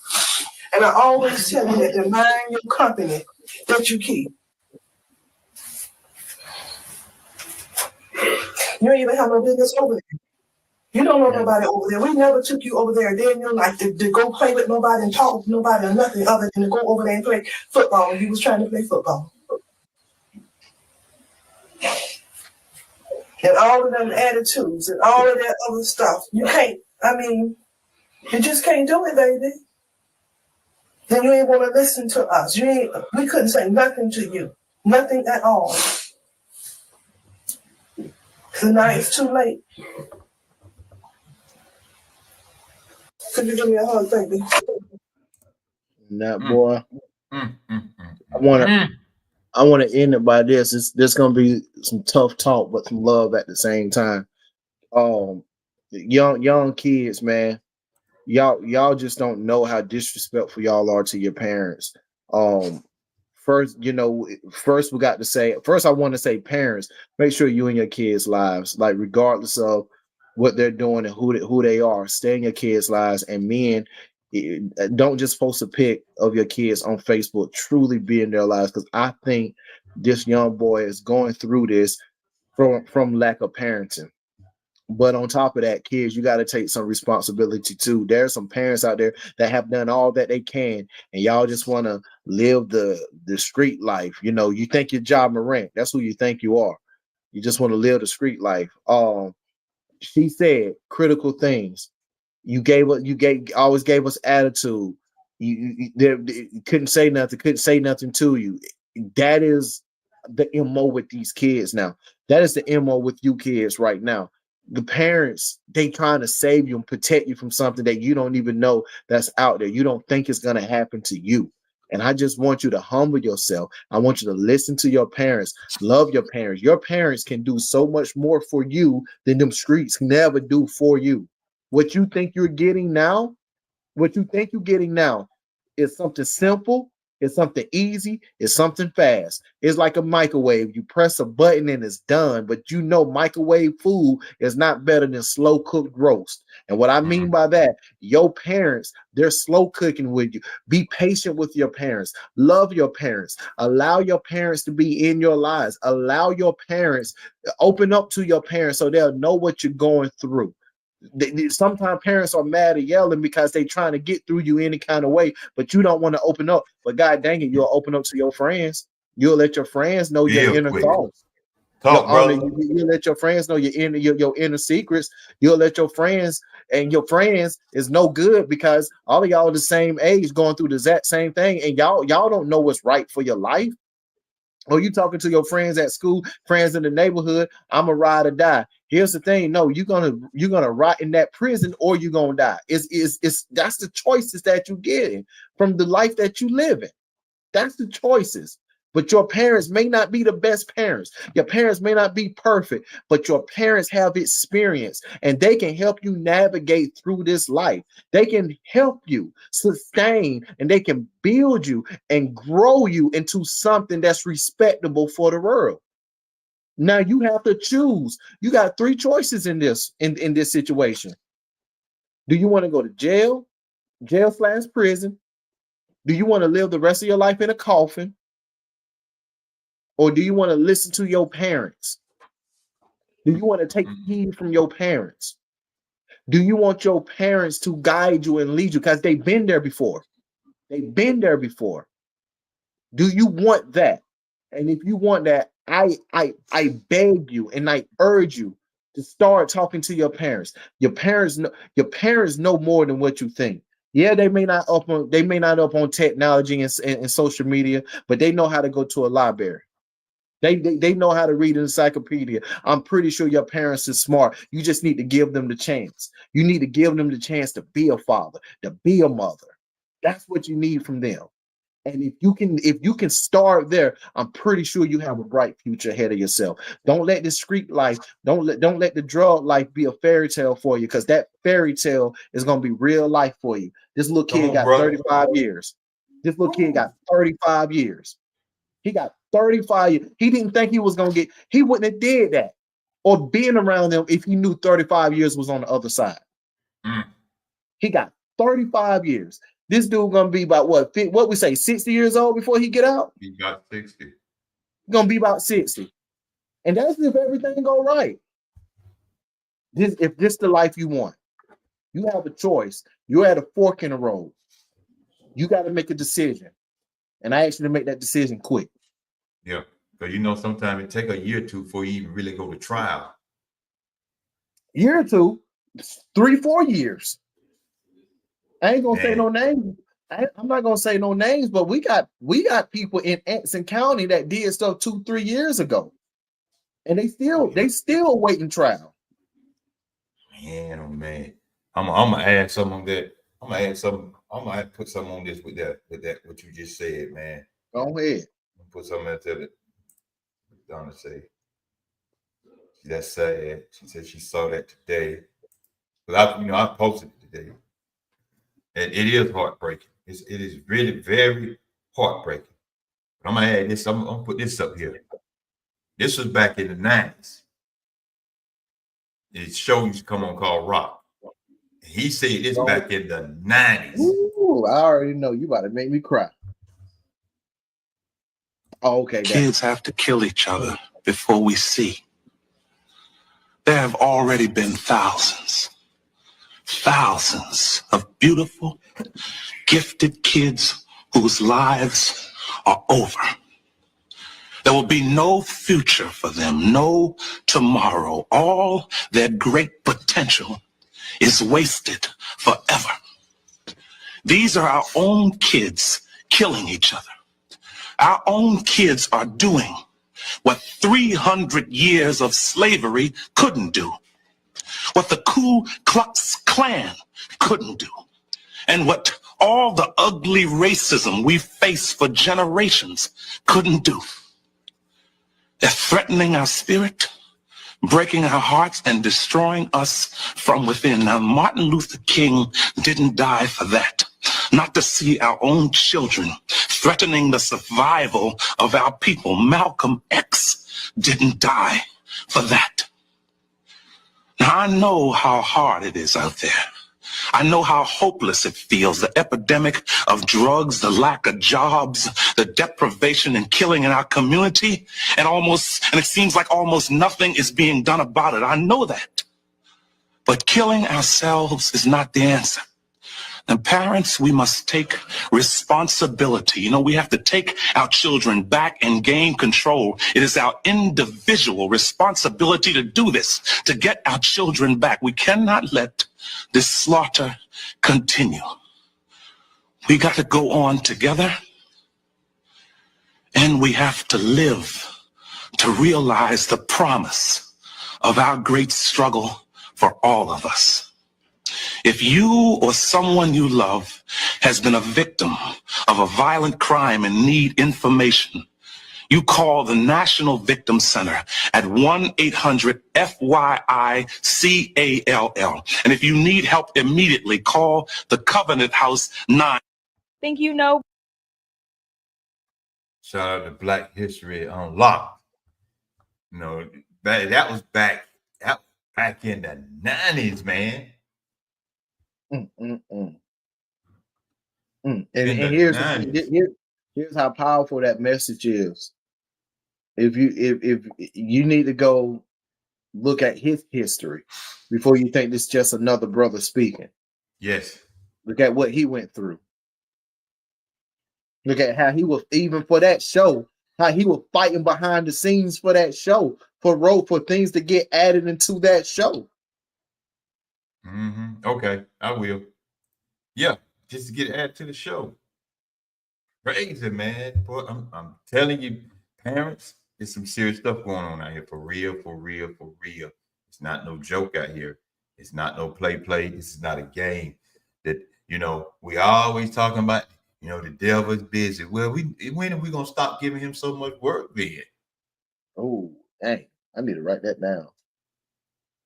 [SPEAKER 3] And I always tell you that to mind your company that you keep. You don't even have no business over there. You don't know nobody over there. We never took you over there a day in your life to go play with nobody and talk with nobody or nothing other than to go over there and play football. You was trying to play football. And all of them attitudes and all of that other stuff. You can't, you just can't do it, baby. Then you ain't want to listen to us. We couldn't say nothing to you. Nothing at all. So now it's too late. Could you give me a hug, baby?
[SPEAKER 1] That boy. I want to end it by this. There's gonna be some tough talk, but some love at the same time. Young kids, man, y'all just don't know how disrespectful y'all are to your parents. First we got to say. First, I want to say, parents, make sure you in your kids' lives, like regardless of what they're doing and who they are, stay in your kids' lives. And men, don't just post a pic of your kids on Facebook. Truly be in their lives, because I think this young boy is going through this from lack of parenting. But on top of that, kids, you got to take some responsibility too. There's some parents out there that have done all that they can, and y'all just want to live the street life. You think you're Ja Morant. That's who you think you are. You just want to live the street life. She said critical things. You always gave us attitude. You couldn't say nothing to you. That is the MO with these kids now. That is the MO with you kids right now. The parents, they trying to save you and protect you from something that you don't even know that's out there. You don't think it's going to happen to you. And I just want you to humble yourself. I want you to listen to your parents, love your parents. Your parents can do so much more for you than them streets can never do for you. What you think you're getting now is something simple. It's something easy. It's something fast. It's like a microwave. You press a button and it's done. But microwave food is not better than slow cooked roast. And what I mean by that, your parents, they're slow cooking with you. Be patient with your parents. Love your parents. Allow your parents to be in your lives. Allow your parents, open up to your parents so they'll know what you're going through. Sometimes parents are mad at yelling because they trying to get through you any kind of way, but you don't want to open up. But God dang it, you'll open up to your friends. You'll let your friends know your inner thoughts. You'll let your friends know your inner secrets. You'll let your friends, and your friends is no good because all of y'all are the same age going through the exact same thing, and y'all don't know what's right for your life. Or you talking to your friends at school, friends in the neighborhood, I'm a ride or die. Here's the thing. No, you're gonna rot in that prison or you're gonna die. That's the choices that you get from the life that you live in. That's the choices. But your parents may not be the best parents. Your parents may not be perfect, but your parents have experience and they can help you navigate through this life. They can help you sustain and they can build you and grow you into something that's respectable for the world. Now you have to choose. You got three choices in this situation. Do you want to go to jail/prison? Do you want to live the rest of your life in a coffin? Or do you want to listen to your parents? Do you want to take heed from your parents? Do you want your parents to guide you and lead you? Because they've been there before. Do you want that? And if you want that, I beg you and I urge you to start talking to your parents. Your parents know more than what you think. Yeah, they may not up on technology and social media, but they know how to go to a library. They know how to read an encyclopedia. I'm pretty sure your parents are smart. You just need to give them the chance. You need to give them the chance to be a father, to be a mother. That's what you need from them. And if you can start there, I'm pretty sure you have a bright future ahead of yourself. Don't let the street life, don't let the drug life be a fairy tale for you, because that fairy tale is gonna be real life for you. This little kid got 35 years. This little kid got 35 years. He got 35 years. He didn't think he was gonna get, he wouldn't have did that or been around them if he knew 35 years was on the other side. He got 35 years. This dude gonna be about what we say 60 years old before he get out?
[SPEAKER 2] He got 60.
[SPEAKER 1] Gonna be about 60. And that's if everything go right. If this the life you want. You have a choice. You're at a fork in the road. You got to make a decision. And I ask you to make that decision quick.
[SPEAKER 2] Yeah. Because sometimes it take a year or two before you even really go to trial.
[SPEAKER 1] Year or two, 3-4 years. I ain't gonna say no names. I'm not gonna say no names, but we got people in Anson County that did stuff 2-3 years ago, and they still waiting trial.
[SPEAKER 2] Man, oh man, I'm gonna add some on that. I'm gonna put some on this with that what you just said, man.
[SPEAKER 1] Go ahead.
[SPEAKER 2] Put something into it. Donna say that's sad. She said she saw that today. But I posted it today. And it is heartbreaking. It is really very heartbreaking. But I'm gonna add this. I'm gonna put this up here. This was back in the 90s. It show used to come on called Rock. He said this back in the 90s.
[SPEAKER 1] Ooh, I already know you about to make me cry. Oh, okay.
[SPEAKER 4] Kids have to kill each other before we see. There have already been thousands of beautiful, gifted kids whose lives are over. There will be no future for them, no tomorrow. All their great potential is wasted forever. These are our own kids killing each other. Our own kids are doing what 300 years of slavery couldn't do, what the Ku Klux Klan couldn't do, and what all the ugly racism we face for generations couldn't do. They're threatening our spirit, breaking our hearts, and destroying us from within. Now, Martin Luther King didn't die for that. Not to see our own children threatening the survival of our people. Malcolm X didn't die for that. Now, I know how hard it is out there. I know how hopeless it feels, the epidemic of drugs, the lack of jobs, the deprivation and killing in our community, and it seems like almost nothing is being done about it. I know that. But killing ourselves is not the answer. And parents, we must take responsibility. We have to take our children back and gain control. It is our individual responsibility to do this, to get our children back. We cannot let this slaughter continue. We got to go on together, and we have to live to realize the promise of our great struggle for all of us. If you or someone you love has been a victim of a violent crime and need information, you call the National Victim Center at 1-800-FYI-CALL. And if you need help immediately, call the Covenant House 9.
[SPEAKER 5] Think you
[SPEAKER 2] know. Shout out to Black History Unlocked. That was back in the 90s, man.
[SPEAKER 1] And here's how powerful that message is. If you need to go look at his history before you think this is just another brother speaking.
[SPEAKER 2] Yes.
[SPEAKER 1] Look at what he went through. Look at how he was, even for that show, how he was fighting behind the scenes for that show, for things to get added into that show.
[SPEAKER 2] Okay, I will. Yeah, just to get added to the show. Crazy, man. Boy, I'm telling you, parents, there's some serious stuff going on out here. For real, for real, for real. It's not no joke out here. It's not no play. This is not a game. That, we always talking about, the devil's busy. Well, when are we gonna stop giving him so much work then?
[SPEAKER 1] Oh, dang. I need to write that down.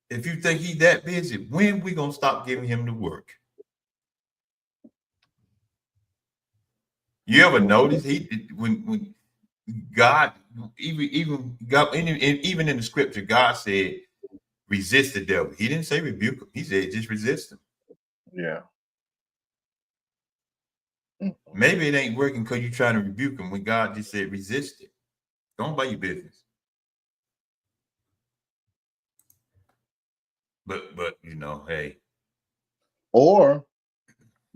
[SPEAKER 2] If you think he's that busy, when we gonna stop giving him the work? You ever notice when God, even God, even in the scripture, God said, resist the devil. He didn't say rebuke him. He said just resist him.
[SPEAKER 1] Yeah.
[SPEAKER 2] Maybe it ain't working because you're trying to rebuke him when God just said resist it. Don't buy your business. But hey.
[SPEAKER 1] Or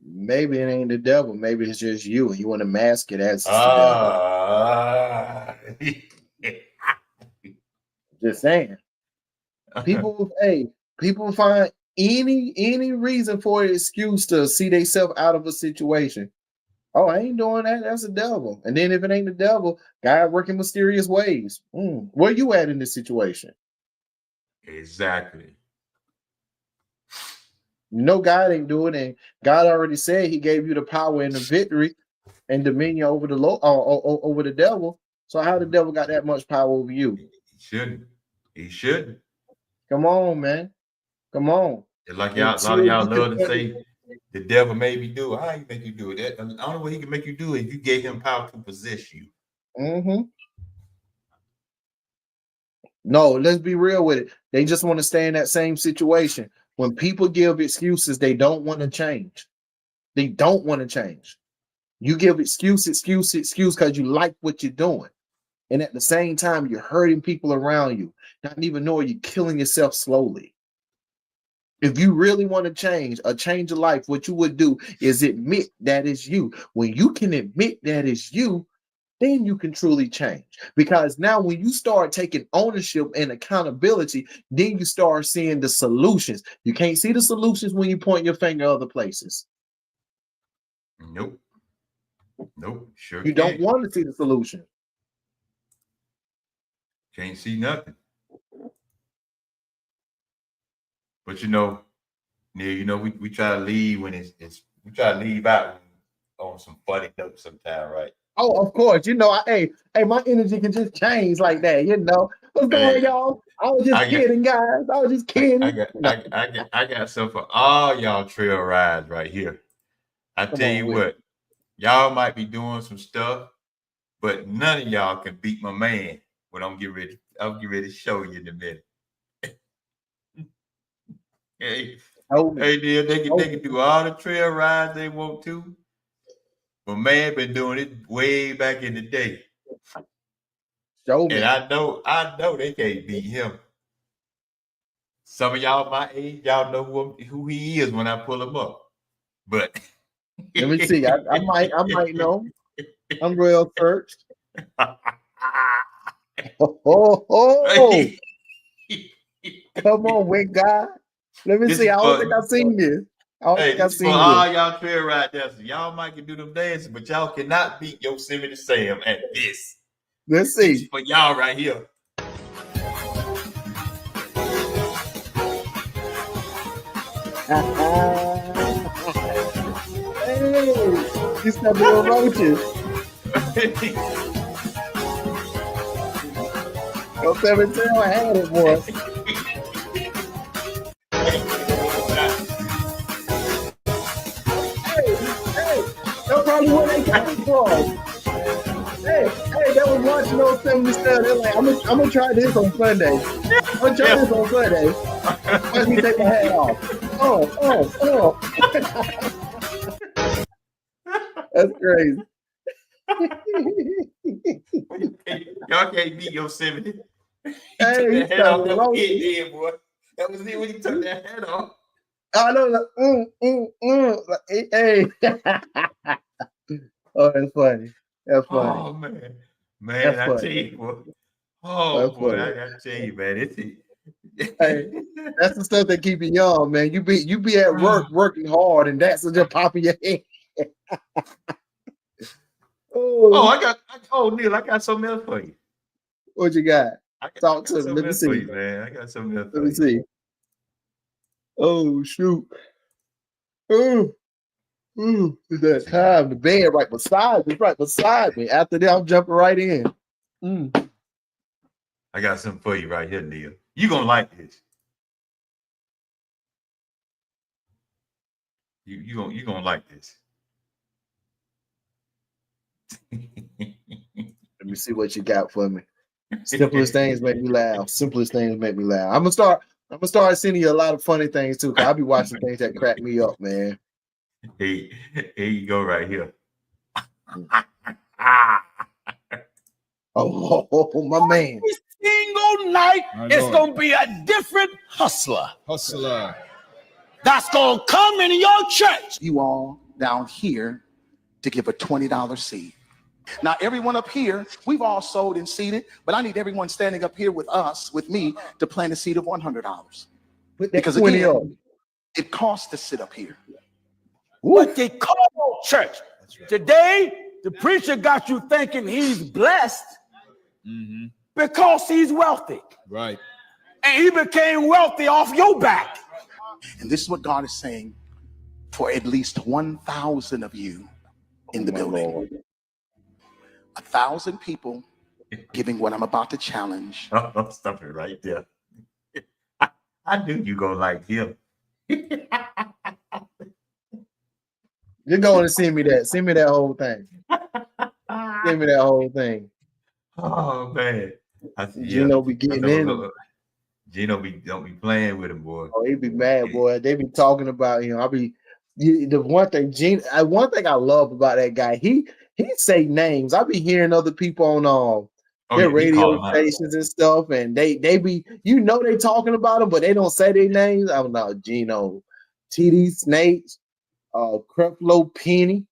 [SPEAKER 1] maybe it ain't the devil. Maybe it's just you, and you want to mask it as the devil. Just saying. People find any reason for an excuse to see themselves out of a situation. Oh, I ain't doing that. That's the devil. And then if it ain't the devil, God working mysterious ways. Where you at in this situation?
[SPEAKER 2] Exactly.
[SPEAKER 1] God ain't doing it. And God already said he gave you the power and the victory and dominion over the over the devil. So how the devil got that much power over you?
[SPEAKER 2] He shouldn't.
[SPEAKER 1] Come on, man. Come on.
[SPEAKER 2] Like y'all, a lot of y'all love to say the devil made me do it. How he make you do it? The only way he can make you do it is you gave him power to possess you. No, let's be real with it. They just want to stay in that same situation. When people give excuses, they don't want to change. They don't want to change. You give excuse because you like what you're doing. And at the same time, you're hurting people around you. Not even knowing you're killing yourself slowly. If you really want to change of life, what you would do is admit that is you. When you can admit that is you, then you can truly change. Because now when you start taking ownership and accountability, then you start seeing the solutions. You can't see the solutions when you point your finger other places. Nope. Sure
[SPEAKER 1] you don't want to see the solution.
[SPEAKER 2] Can't see nothing. But Neil, we try to leave when it's we try to leave out on some funny notes sometimes, right?
[SPEAKER 1] Oh, of course. Hey, my energy can just change like that. What's going on, y'all? I was just kidding, guys. I was just kidding.
[SPEAKER 2] I got some for all y'all trail rides right here. I tell you what, y'all might be doing some stuff, but none of y'all can beat my man when I'll get ready to show you in a minute. Hey, Neil, they can do all the trail rides they want to. But man been doing it way back in the day.
[SPEAKER 1] Show me.
[SPEAKER 2] And I know they can't beat him. Some of y'all my age, y'all know who he is when I pull him up. But
[SPEAKER 1] let me see. I might know. I'm real first. Oh. Come on, with God. Let me see. I don't think I've seen this.
[SPEAKER 2] All y'all trail ride dancers. Y'all might can do them dances, but y'all cannot beat Yosemite Sam at this.
[SPEAKER 1] Let's see.
[SPEAKER 2] This is for y'all right here.
[SPEAKER 1] Hey, you stepping on roaches. Yosemite Sam, I had it, boy. That's probably where they came from. Hey, they was watching those 70 stuff. They're like, I'm gonna try this on Sunday. Let me take my hat off. Oh. That's crazy.
[SPEAKER 2] Y'all can't beat Yosemite. He
[SPEAKER 1] took
[SPEAKER 2] that head off. That was it, boy. That was it when he took that head off.
[SPEAKER 1] I know. Hey. Oh, that's funny.
[SPEAKER 2] Oh Man,
[SPEAKER 1] That's
[SPEAKER 2] I
[SPEAKER 1] funny.
[SPEAKER 2] tell you what. Oh
[SPEAKER 1] That's
[SPEAKER 2] boy,
[SPEAKER 1] funny.
[SPEAKER 2] I tell you, man, it's
[SPEAKER 1] Hey, that's the stuff that keep you young, man. You be at work working hard, and that's just popping your head.
[SPEAKER 2] Oh,
[SPEAKER 1] Oh,
[SPEAKER 2] Neil, I got something else for you.
[SPEAKER 1] what you got?
[SPEAKER 2] I
[SPEAKER 1] Talk
[SPEAKER 2] got
[SPEAKER 1] to me.
[SPEAKER 2] something
[SPEAKER 1] Let me
[SPEAKER 2] else for
[SPEAKER 1] see.
[SPEAKER 2] you, man. I got something else
[SPEAKER 1] Let
[SPEAKER 2] for
[SPEAKER 1] me
[SPEAKER 2] you.
[SPEAKER 1] see. Oh shoot. Oh, it's that time. The bed right beside me. Right beside me. After that, I'm jumping right in.
[SPEAKER 2] I got something for you right here, Neil. You gonna like this. You gonna like this.
[SPEAKER 1] Let me see what you got for me. Simplest things make me laugh. Simplest things make me laugh. I'm gonna start sending you a lot of funny things too, because I'll be watching things that crack me up, man.
[SPEAKER 2] Here you go right here.
[SPEAKER 1] Oh, my man.
[SPEAKER 5] Every single night, it's going to be a different hustler that's going to come in your church.
[SPEAKER 6] You all down here to give a $20 seed. Now, everyone up here, we've all sold and seeded, but I need everyone standing up here with us, with me, to plant a seed of $100.
[SPEAKER 1] Put that
[SPEAKER 6] Because
[SPEAKER 1] 20
[SPEAKER 6] again,
[SPEAKER 1] up.
[SPEAKER 6] it costs to sit up here.
[SPEAKER 5] What they call church. Today, the preacher got you thinking he's blessed because he's wealthy.
[SPEAKER 7] Right.
[SPEAKER 5] And he became wealthy off your back.
[SPEAKER 6] And this is what God is saying for at least 1,000 of you in the building.
[SPEAKER 1] Lord.
[SPEAKER 6] 1,000 people giving what I'm about to challenge.
[SPEAKER 2] Oh, stop it right there. I knew you gonna like him.
[SPEAKER 1] You're going to send me that. Send me that whole thing. Send me that whole thing.
[SPEAKER 2] Oh man. I said,
[SPEAKER 1] Gino be getting in him.
[SPEAKER 2] Gino don't be playing with him, boy.
[SPEAKER 1] Oh, he be mad, boy. They be talking about him. The one thing, one thing I love about that guy, he say names. I be hearing other people on their radio stations and stuff, and they be, they talking about them, but they don't say their names. I don't know, Gino, TD Snakes, Creflo Penny.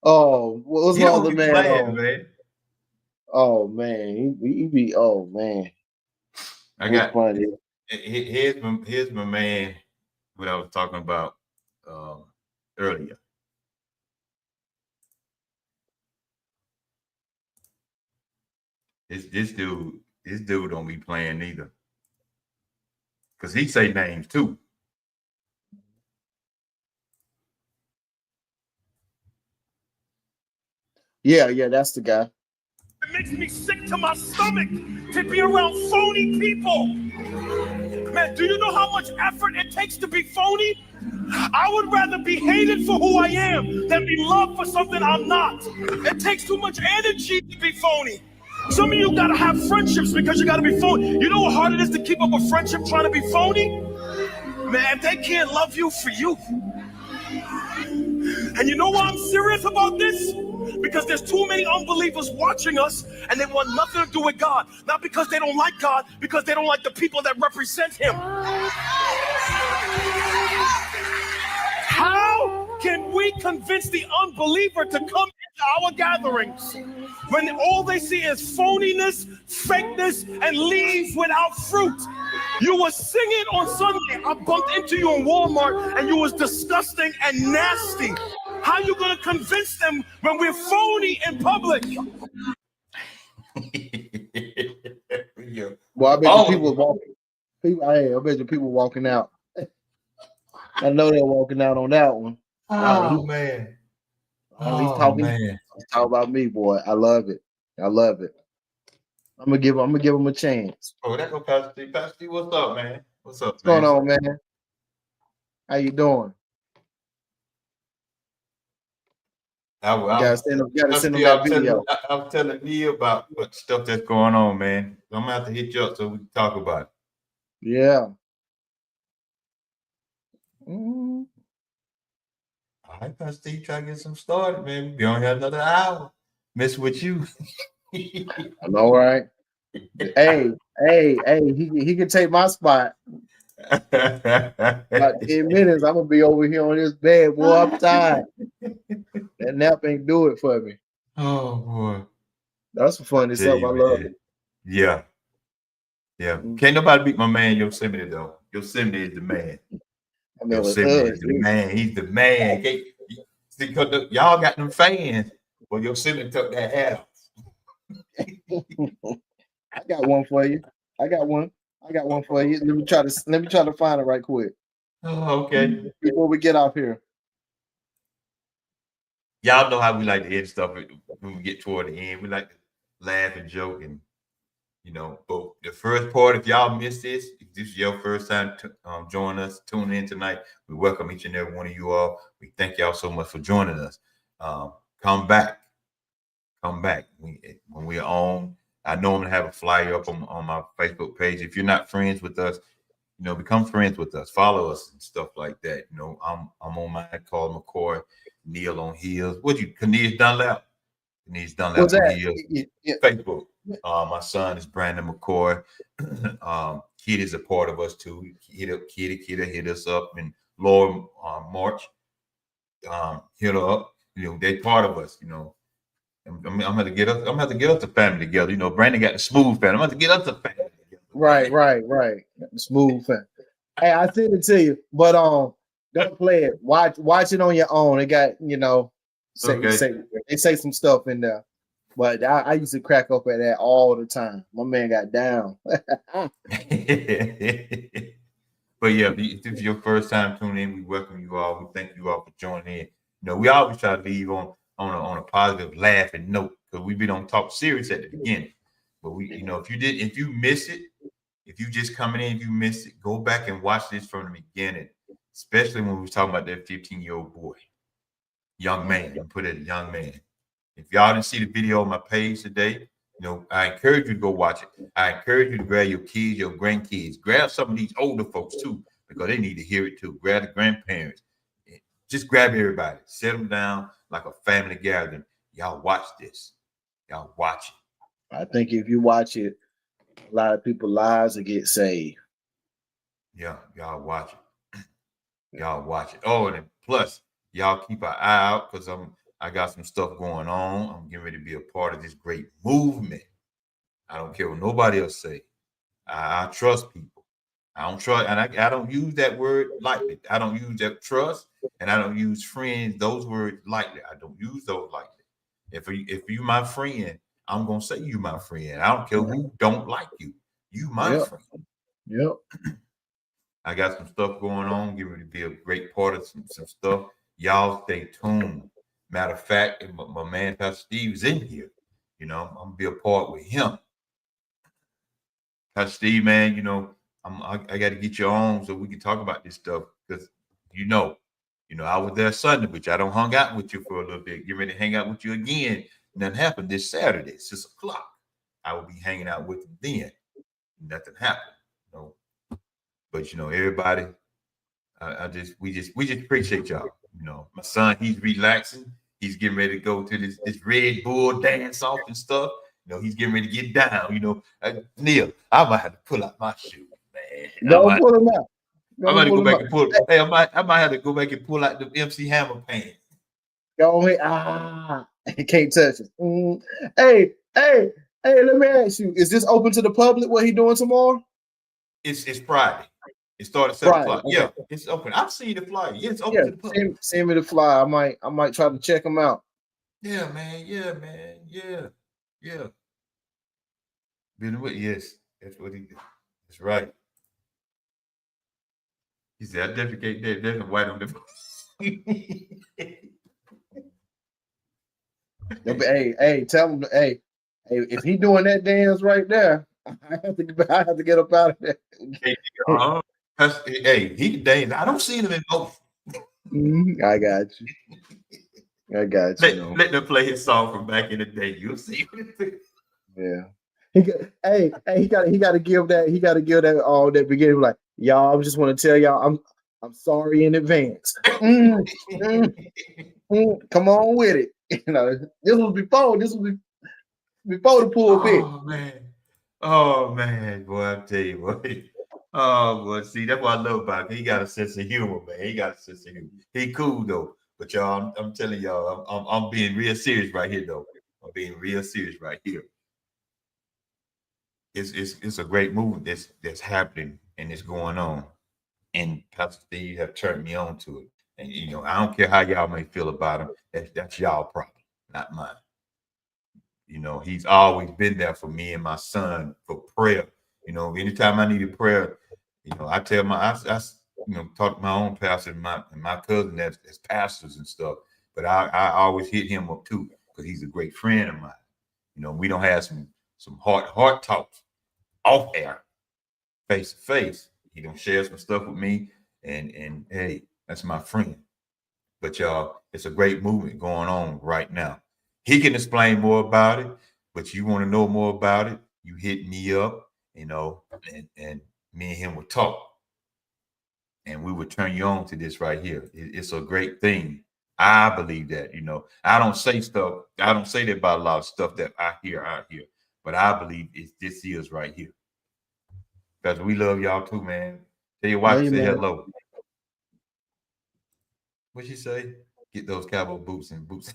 [SPEAKER 1] What was the other man?
[SPEAKER 2] Man?
[SPEAKER 1] Oh man, he be. Oh man,
[SPEAKER 2] I
[SPEAKER 1] it's
[SPEAKER 2] got
[SPEAKER 1] funny.
[SPEAKER 2] Here's my man. What I was talking about earlier. This dude don't be playing neither, because he say names too.
[SPEAKER 1] Yeah, that's the guy.
[SPEAKER 5] It makes me sick to my stomach to be around phony people. Man, do you know how much effort it takes to be phony? I would rather be hated for who I am than be loved for something I'm not. It takes too much energy to be phony. Some of you gotta have friendships because you gotta be phony. You know how hard it is to keep up a friendship trying to be phony? Man, they can't love you for you. And you know why I'm serious about this? Because there's too many unbelievers watching us and they want nothing to do with God. Not because they don't like God, because they don't like the people that represent him. How can we convince the unbeliever to come into our gatherings when all they see is phoniness, fakeness, and leave without fruit? You were singing on Sunday. I bumped into you in Walmart and you was disgusting and nasty. How you gonna convince them when we're phony in public?
[SPEAKER 1] Well, I bet you people walking. I bet you people walking out. I know they're walking out on that one.
[SPEAKER 2] Man.
[SPEAKER 1] He's talking.
[SPEAKER 2] Man.
[SPEAKER 1] He's talking about me, boy. I love it. I'm gonna give him a chance.
[SPEAKER 2] Oh, that go Pastor T. Pastor T, what's up, man? What's up,
[SPEAKER 1] What's going on, man? How you doing? Gotta send him that video.
[SPEAKER 2] I'm telling Neil about what stuff that's going on, man. I'm gonna have to hit you up so we can talk about it.
[SPEAKER 1] Yeah.
[SPEAKER 2] All right, Pastor Steve, try to get some started, man. We only have another hour. Mess with you.
[SPEAKER 1] I'm all right. Hey, he can take my spot. About 10 minutes, I'm gonna be over here on this bed, boy. I'm tired. That nap ain't do it for me.
[SPEAKER 2] Oh boy.
[SPEAKER 1] That's some funny
[SPEAKER 2] Tell
[SPEAKER 1] stuff. I
[SPEAKER 2] you,
[SPEAKER 1] love
[SPEAKER 2] man.
[SPEAKER 1] it.
[SPEAKER 2] Yeah. Yeah.
[SPEAKER 1] Mm.
[SPEAKER 2] Can't nobody beat my man Yosemite though. Yosemite is the man.
[SPEAKER 1] I mean, with
[SPEAKER 2] Yosemite
[SPEAKER 1] us,
[SPEAKER 2] is the man. He's the man. See, because y'all got them fans. Well, Yosemite took that hat off.
[SPEAKER 1] I got one for you. I got one for you. Let me try to find it right quick
[SPEAKER 2] Oh, okay.
[SPEAKER 1] before we get off here.
[SPEAKER 2] Y'all know how we like to end stuff when we get toward the end. We like to laugh and joke, and but the first part, if y'all missed this, if this is your first time to join us, tune in tonight. We welcome each and every one of you all. We thank y'all so much for joining us. Come back. When we're on. I know I'm gonna have a flyer up on my Facebook page. If you're not friends with us, become friends with us. Follow us and stuff like that. I'm on mine called McCoy. Neil on Heels. Kenise Dunlap? Kenise Dunlap
[SPEAKER 1] What's
[SPEAKER 2] on
[SPEAKER 1] that?
[SPEAKER 2] Heels.
[SPEAKER 1] Yeah.
[SPEAKER 2] Facebook. My son is Brandon McCoy. Kid is a part of us too. Kitty hit us up, and Laura March hit her up. They part of us. I'm gonna get us. I'm gonna have to get us the family together. Brandon got the smooth family. I'm gonna have to get us the family together.
[SPEAKER 1] Right. Smooth fan. Hey, I sent it to you, but don't play it. Watch it on your own. It got they say some stuff in there, but I used to crack up at that all the time. My man got down.
[SPEAKER 2] But yeah, if this is your first time tuning in, we welcome you all. We thank you all for joining in. We always try to leave on a positive, laughing note, because we don't talk serious at the beginning. But if you miss it, if you just coming in, if you miss it, go back and watch this from the beginning, especially when we were talking about that 15-year-old boy, young man. I put it, young man. If y'all didn't see the video on my page today, I encourage you to go watch it. I encourage you to grab your kids, your grandkids, grab some of these older folks too, because they need to hear it too. Grab the grandparents. Just grab everybody, sit them down like a family gathering. Y'all watch this. Y'all watch it.
[SPEAKER 1] I think if you watch it, a lot of people's lives will get saved.
[SPEAKER 2] Yeah, y'all watch it. Y'all watch it. Oh, and plus, y'all keep an eye out, because I got some stuff going on. I'm getting ready to be a part of this great movement. I don't care what nobody else say. I trust people. I don't trust, and I don't use that word lightly. I don't use that trust, and I don't use friends, those words lightly. I don't use those lightly. If you my friend, I'm gonna say you my friend. I don't care who don't like you. You my friend.
[SPEAKER 1] Yep.
[SPEAKER 2] I got some stuff going on. Get ready to be a great part of some stuff. Y'all stay tuned. Matter of fact, my man Pastor Steve is in here. I'm gonna be a part with him. Pastor Steve, man, I got to get you on so we can talk about this stuff, because I was there Sunday, which I don't hung out with you for a little bit. Get ready to hang out with you again. Nothing happened this Saturday, 6 o'clock. I will be hanging out with him then. Nothing happened. But everybody, we just appreciate y'all. My son, he's relaxing. He's getting ready to go to this Red Bull dance off and stuff. He's getting ready to get down. Neil, I might have to pull out my shoe, man.
[SPEAKER 1] Don't pull them out.
[SPEAKER 2] I might go back and pull. Hey, I might have to go back and pull out the MC Hammer pants.
[SPEAKER 1] Go ahead. Can't touch it. Hey, let me ask you, is this open to the public, what he doing tomorrow?
[SPEAKER 2] It's Friday. It started at 7 o'clock.
[SPEAKER 1] Okay.
[SPEAKER 2] Yeah, it's open. I've seen the flyer. Yeah, it's open to the public.
[SPEAKER 1] Send me the flyer. I might try to check him out.
[SPEAKER 2] Yeah, man. Yeah. Been with, yes. That's what he did. That's right. He said, I definitely can't. There's no white on the
[SPEAKER 1] Hey, tell him, hey, if he doing that dance right there, I have to get up out of there.
[SPEAKER 2] Hey, he can dance. I don't see him in both.
[SPEAKER 1] I got you.
[SPEAKER 2] Let them play his song from back in the day. You'll see.
[SPEAKER 1] Yeah. He got to give that all that beginning, like, y'all. I just want to tell y'all I'm sorry in advance. Come on with it. This was before the pulpit.
[SPEAKER 2] Oh man, boy, I tell you what. Oh boy, see, that's what I love about him. He got a sense of humor, man. He cool though. But y'all, I'm telling y'all, I'm being real serious right here though. being real serious right here. It's a great movement that's happening and it's going on. And Pastor Steve have turned me on to it. And you know, I don't care how y'all may feel about him. That's y'all problem, not mine. You know, he's always been there for me and my son for prayer. You know, anytime I needed prayer, you know, I tell I you know, talk to my own pastor and my cousin as pastors and stuff. But I always hit him up too because he's a great friend of mine. You know, we don't have some heart talks off air, face to face. He don't share some stuff with me, and hey, that's my friend. But y'all, it's a great movement going on right now. He can explain more about it, but you want to know more about it, you hit me up, you know, and me and him would talk. And we would turn you on to this right here. It's a great thing. I believe that, you know. I don't say that about a lot of stuff that I hear out here, but I believe this is right here. Because we love y'all too, man. Tell your wife to say hello. What'd she say? Get those cowboy boots and boots.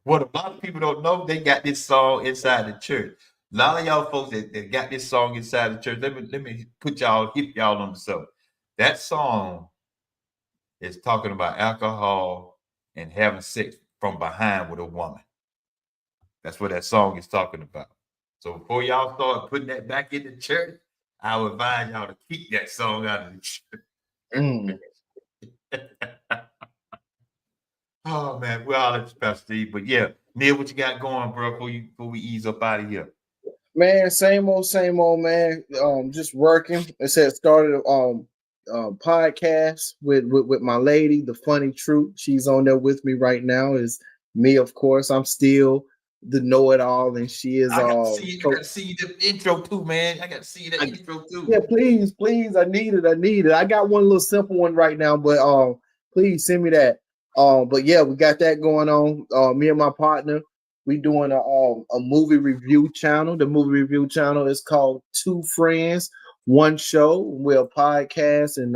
[SPEAKER 2] What a lot of people don't know, they got this song inside the church. A lot of y'all folks that got this song inside the church, let me hit y'all on the something. That song is talking about alcohol and having sex from behind with a woman. That's what that song is talking about. So before y'all start putting that back in the church, I would advise y'all to keep that song out of the church. Oh man, we're all at Pastor Steve. But yeah, Neil, what you got going, bro, before we ease up out of here?
[SPEAKER 1] Man, same old, man. Just working. I said started podcast with my lady, the Funny Truth. She's on there with me right now. Is me, of course. I'm still the know-it-all, and she is.
[SPEAKER 2] I got to see the intro too, man. I got to see the intro too.
[SPEAKER 1] Yeah, please. I need it. I got one little simple one right now, but please send me that. But yeah, we got that going on. Me and my partner, we doing a movie review channel. The movie review channel is called Two Friends, One Show. We're a podcast and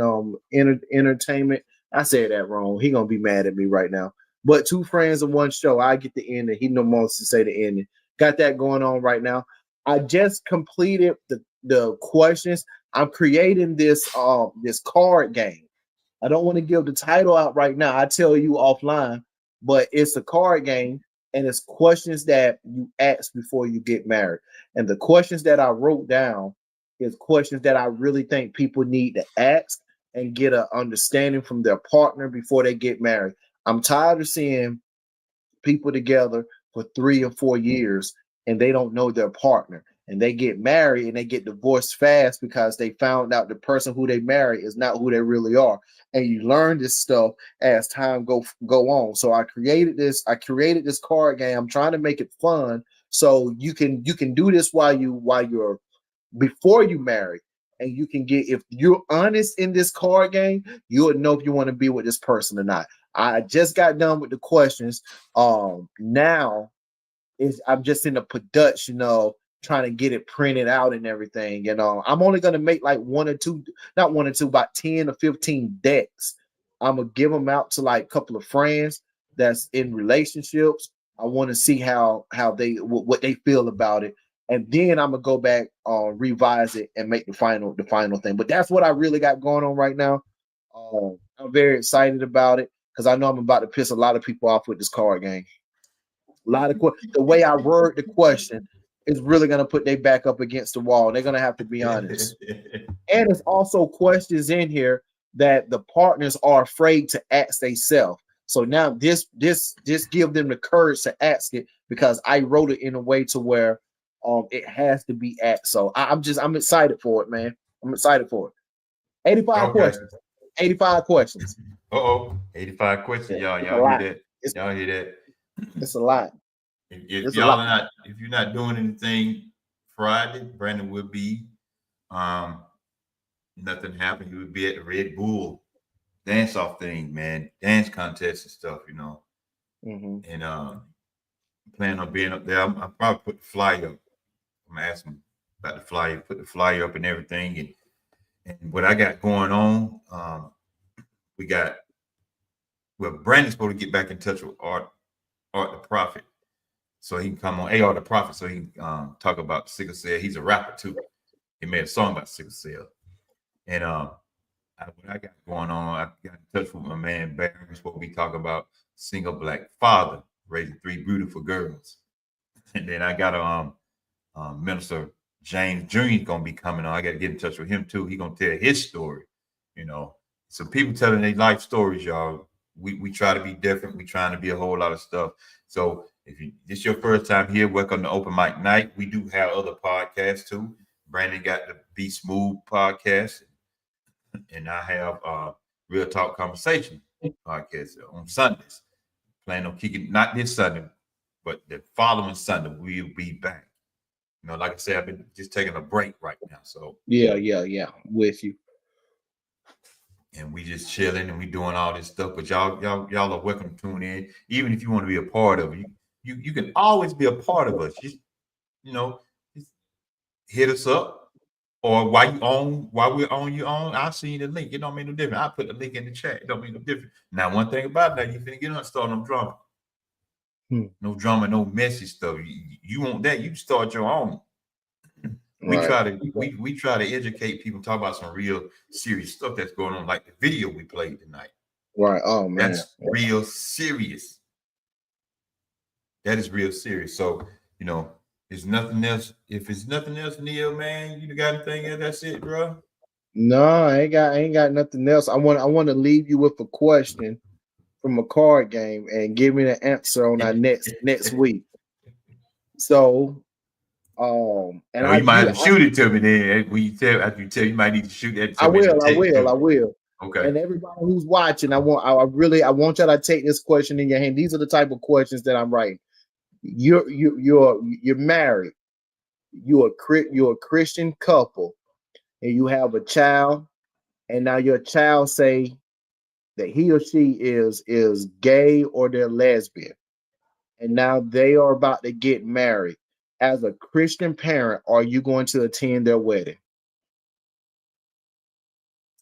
[SPEAKER 1] entertainment. I said that wrong. He gonna be mad at me right now. But Two Friends and One Show. I get the ending. He no wants to say the ending. Got that going on right now. I just completed the questions. I'm creating this card game. I don't want to give the title out right now. I tell you offline, but it's a card game and it's questions that you ask before you get married. And the questions that I wrote down is questions that I really think people need to ask and get an understanding from their partner before they get married. I'm tired of seeing people together for 3 or 4 years and they don't know their partner. And they get married and they get divorced fast because they found out the person who they marry is not who they really are. And you learn this stuff as time go on. So I created this card game. I'm trying to make it fun so you can do this while you're before you marry. And you can get, if you're honest in this card game, you'll know if you want to be with this person or not. I just got done with the questions. Now I'm just in the production of trying to get it printed out and everything. You know, I'm only gonna make like about 10 or 15 decks. I'm gonna give them out to like a couple of friends that's in relationships. I want to see how they what they feel about it, and then I'm gonna go back, revise it, and make the final thing. But that's what I really got going on right now. I'm very excited about it because I know I'm about to piss a lot of people off with this card game. A lot of the way I word the question is really going to put their back up against the wall. They're going to have to be honest. And there's also questions in here that the partners are afraid to ask themselves. So now this give them the courage to ask it because I wrote it in a way to where it has to be asked. So I'm excited for it, man. I'm excited for it. 85 questions. 85 questions.
[SPEAKER 2] 85 questions. Y'all hear that? Y'all hear that?
[SPEAKER 1] It's a lot.
[SPEAKER 2] If you're not doing anything Friday, Brandon will be. Nothing happened. He would be at the Red Bull dance off thing, man, dance contest and stuff, you know. Mm-hmm. And plan on being up there. I'll probably put the flyer up. I'm gonna ask him about the flyer, put the flyer up and everything, and what I got going on. We got Well, Brandon's supposed to get back in touch with Art the Prophet, so he can come on Art the Prophet, so he can talk about sickle cell. He's a rapper too. He made a song about sickle cell, and what I got going on, I got in touch with my man Barry. We're supposed to be talking about single black father raising 3 beautiful girls, and then I got Minister James Jr. gonna be coming on. I got to get in touch with him too. He gonna tell his story, So people telling their life stories, y'all. We try to be different. We trying to be a whole lot of stuff. So if this your first time here, welcome to Open Mic Night. We do have other podcasts too. Brandon got the Be Smooth podcast, and I have Real Talk Conversation podcast on Sundays. Plan on kicking not this Sunday, but the following Sunday we'll be back. Like I said, I've been just taking a break right now. So
[SPEAKER 1] yeah, I'm with you.
[SPEAKER 2] And we just chilling and we doing all this stuff. But y'all are welcome to tune in. Even if you want to be a part of it, you can always be a part of us. Just hit us up, or while we're on your own, I'll see the link. It don't make no difference. I put the link in the chat. It don't make no difference. Now, one thing about that, you finna get on start no drama. No drama, no messy stuff. You want that, you start your own. We try to educate people, talk about some real serious stuff that's going on, like the video we played tonight.
[SPEAKER 1] Right. Oh man.
[SPEAKER 2] That's real serious. That is real serious. So, there's nothing else. If it's nothing else, Neil, man, you got anything else? That's it, bro.
[SPEAKER 1] No, I ain't got nothing else. I want to leave you with a question from a card game and give me the answer on our next week. So, and
[SPEAKER 2] you might have to shoot it to me then. When after you tell you might need to shoot that.
[SPEAKER 1] I will.
[SPEAKER 2] Okay.
[SPEAKER 1] And everybody who's watching, I want y'all to take this question in your hand. These are the type of questions that I'm writing. You're married. You're a Christian couple, and you have a child, and now your child say that he or she is gay or they're lesbian, and now they are about to get married. As a Christian parent, are you going to attend their wedding?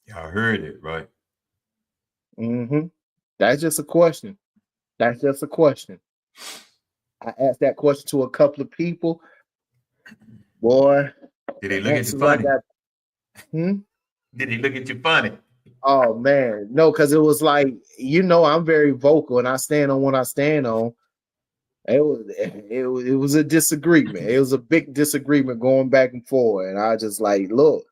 [SPEAKER 2] Y'all heard it, right?
[SPEAKER 1] Mm-hmm. That's just a question. I asked that question to a couple of people. Boy,
[SPEAKER 2] did they look at you funny? Did he look at you funny?
[SPEAKER 1] Oh man, no, because it was like, I'm very vocal and I stand on what I stand on. It was a disagreement. It was a big disagreement going back and forth. And I just like, look,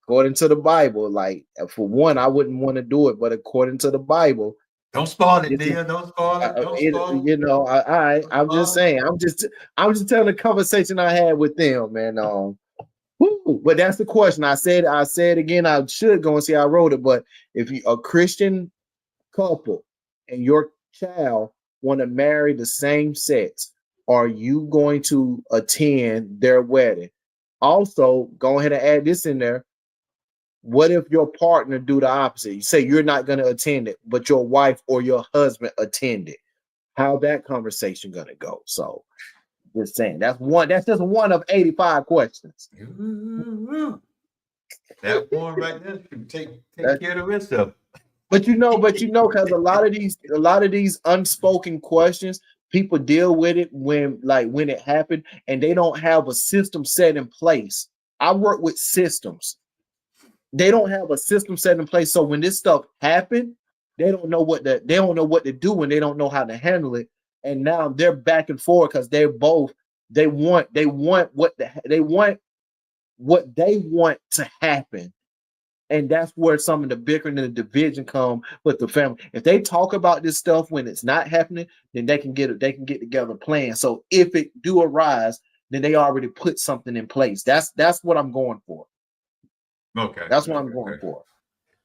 [SPEAKER 1] according to the Bible, like, for one, I wouldn't want to do it, but according to the Bible,
[SPEAKER 2] don't spoil it, Neil. Don't spoil it.
[SPEAKER 1] I'm just saying. I'm just telling the conversation I had with them, man. But that's the question. I said again. I should go and see how I wrote it. But if you a Christian couple and your child want to marry the same sex, are you going to attend their wedding? Also, go ahead and add this in there. What if your partner do the opposite? You say you're not going to attend it, but your wife or your husband attend it. How that conversation going to go? So, just saying, that's just one of 85 questions.
[SPEAKER 2] That one right there can take care of the rest of it.
[SPEAKER 1] But because a lot of these unspoken questions, people deal with it when it happened, and they don't have a system set in place. I work with systems. They don't have a system set in place, so when this stuff happened, they don't know what to do, and they don't know how to handle it. And now they're back and forth because they want what they want to happen. And that's where some of the bickering and the division come with the family. If they talk about this stuff when it's not happening, then they can get together a plan. So if it do arise, then they already put something in place. That's what I'm going for.
[SPEAKER 2] Okay.
[SPEAKER 1] That's what I'm going for.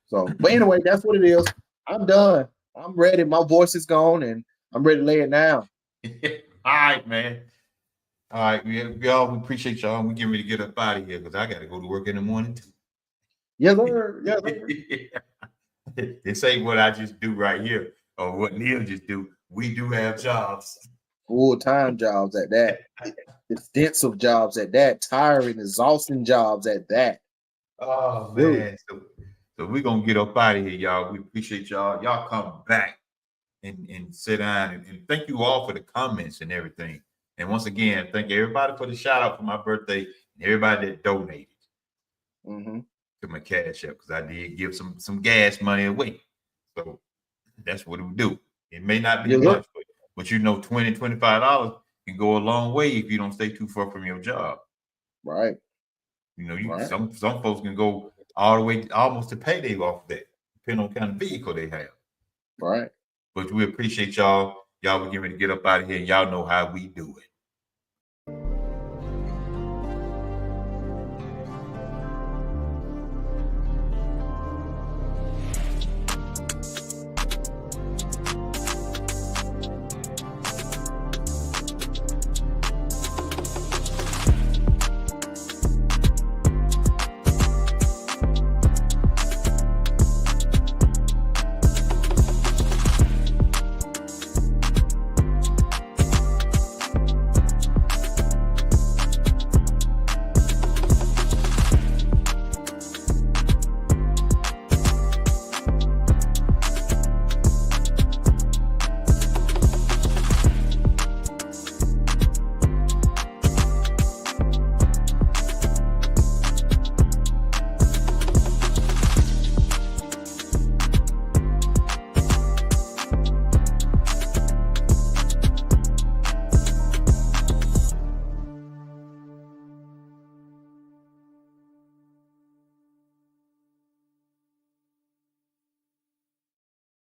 [SPEAKER 1] So, but anyway, that's what it is. I'm done. I'm ready. My voice is gone, and I'm ready to lay it down.
[SPEAKER 2] All right, man. All right, we appreciate y'all. We getting ready to get up out of here because I got to go to work in the morning too.
[SPEAKER 1] Yes, sir. Yes, sir.
[SPEAKER 2] This ain't what I just do right here or what Neil just do. We do have jobs.
[SPEAKER 1] Full-time jobs at that. Extensive jobs at that. Tiring, exhausting jobs at that.
[SPEAKER 2] Oh man. So we're gonna get up out of here, y'all. We appreciate y'all. Y'all come back and sit down and thank you all for the comments and everything. And once again, thank everybody for the shout out for my birthday and everybody that donated to my Cash App, because I did give some gas money away. So that's what we do. It may not be much, but you know, $20, $25 can go a long way if you don't stay too far from your job.
[SPEAKER 1] Right.
[SPEAKER 2] You know, some folks can go all the way almost to payday off that, depending on what kind of vehicle they have.
[SPEAKER 1] Right.
[SPEAKER 2] But we appreciate y'all. Y'all were getting ready to get up out of here. Y'all know how we do it.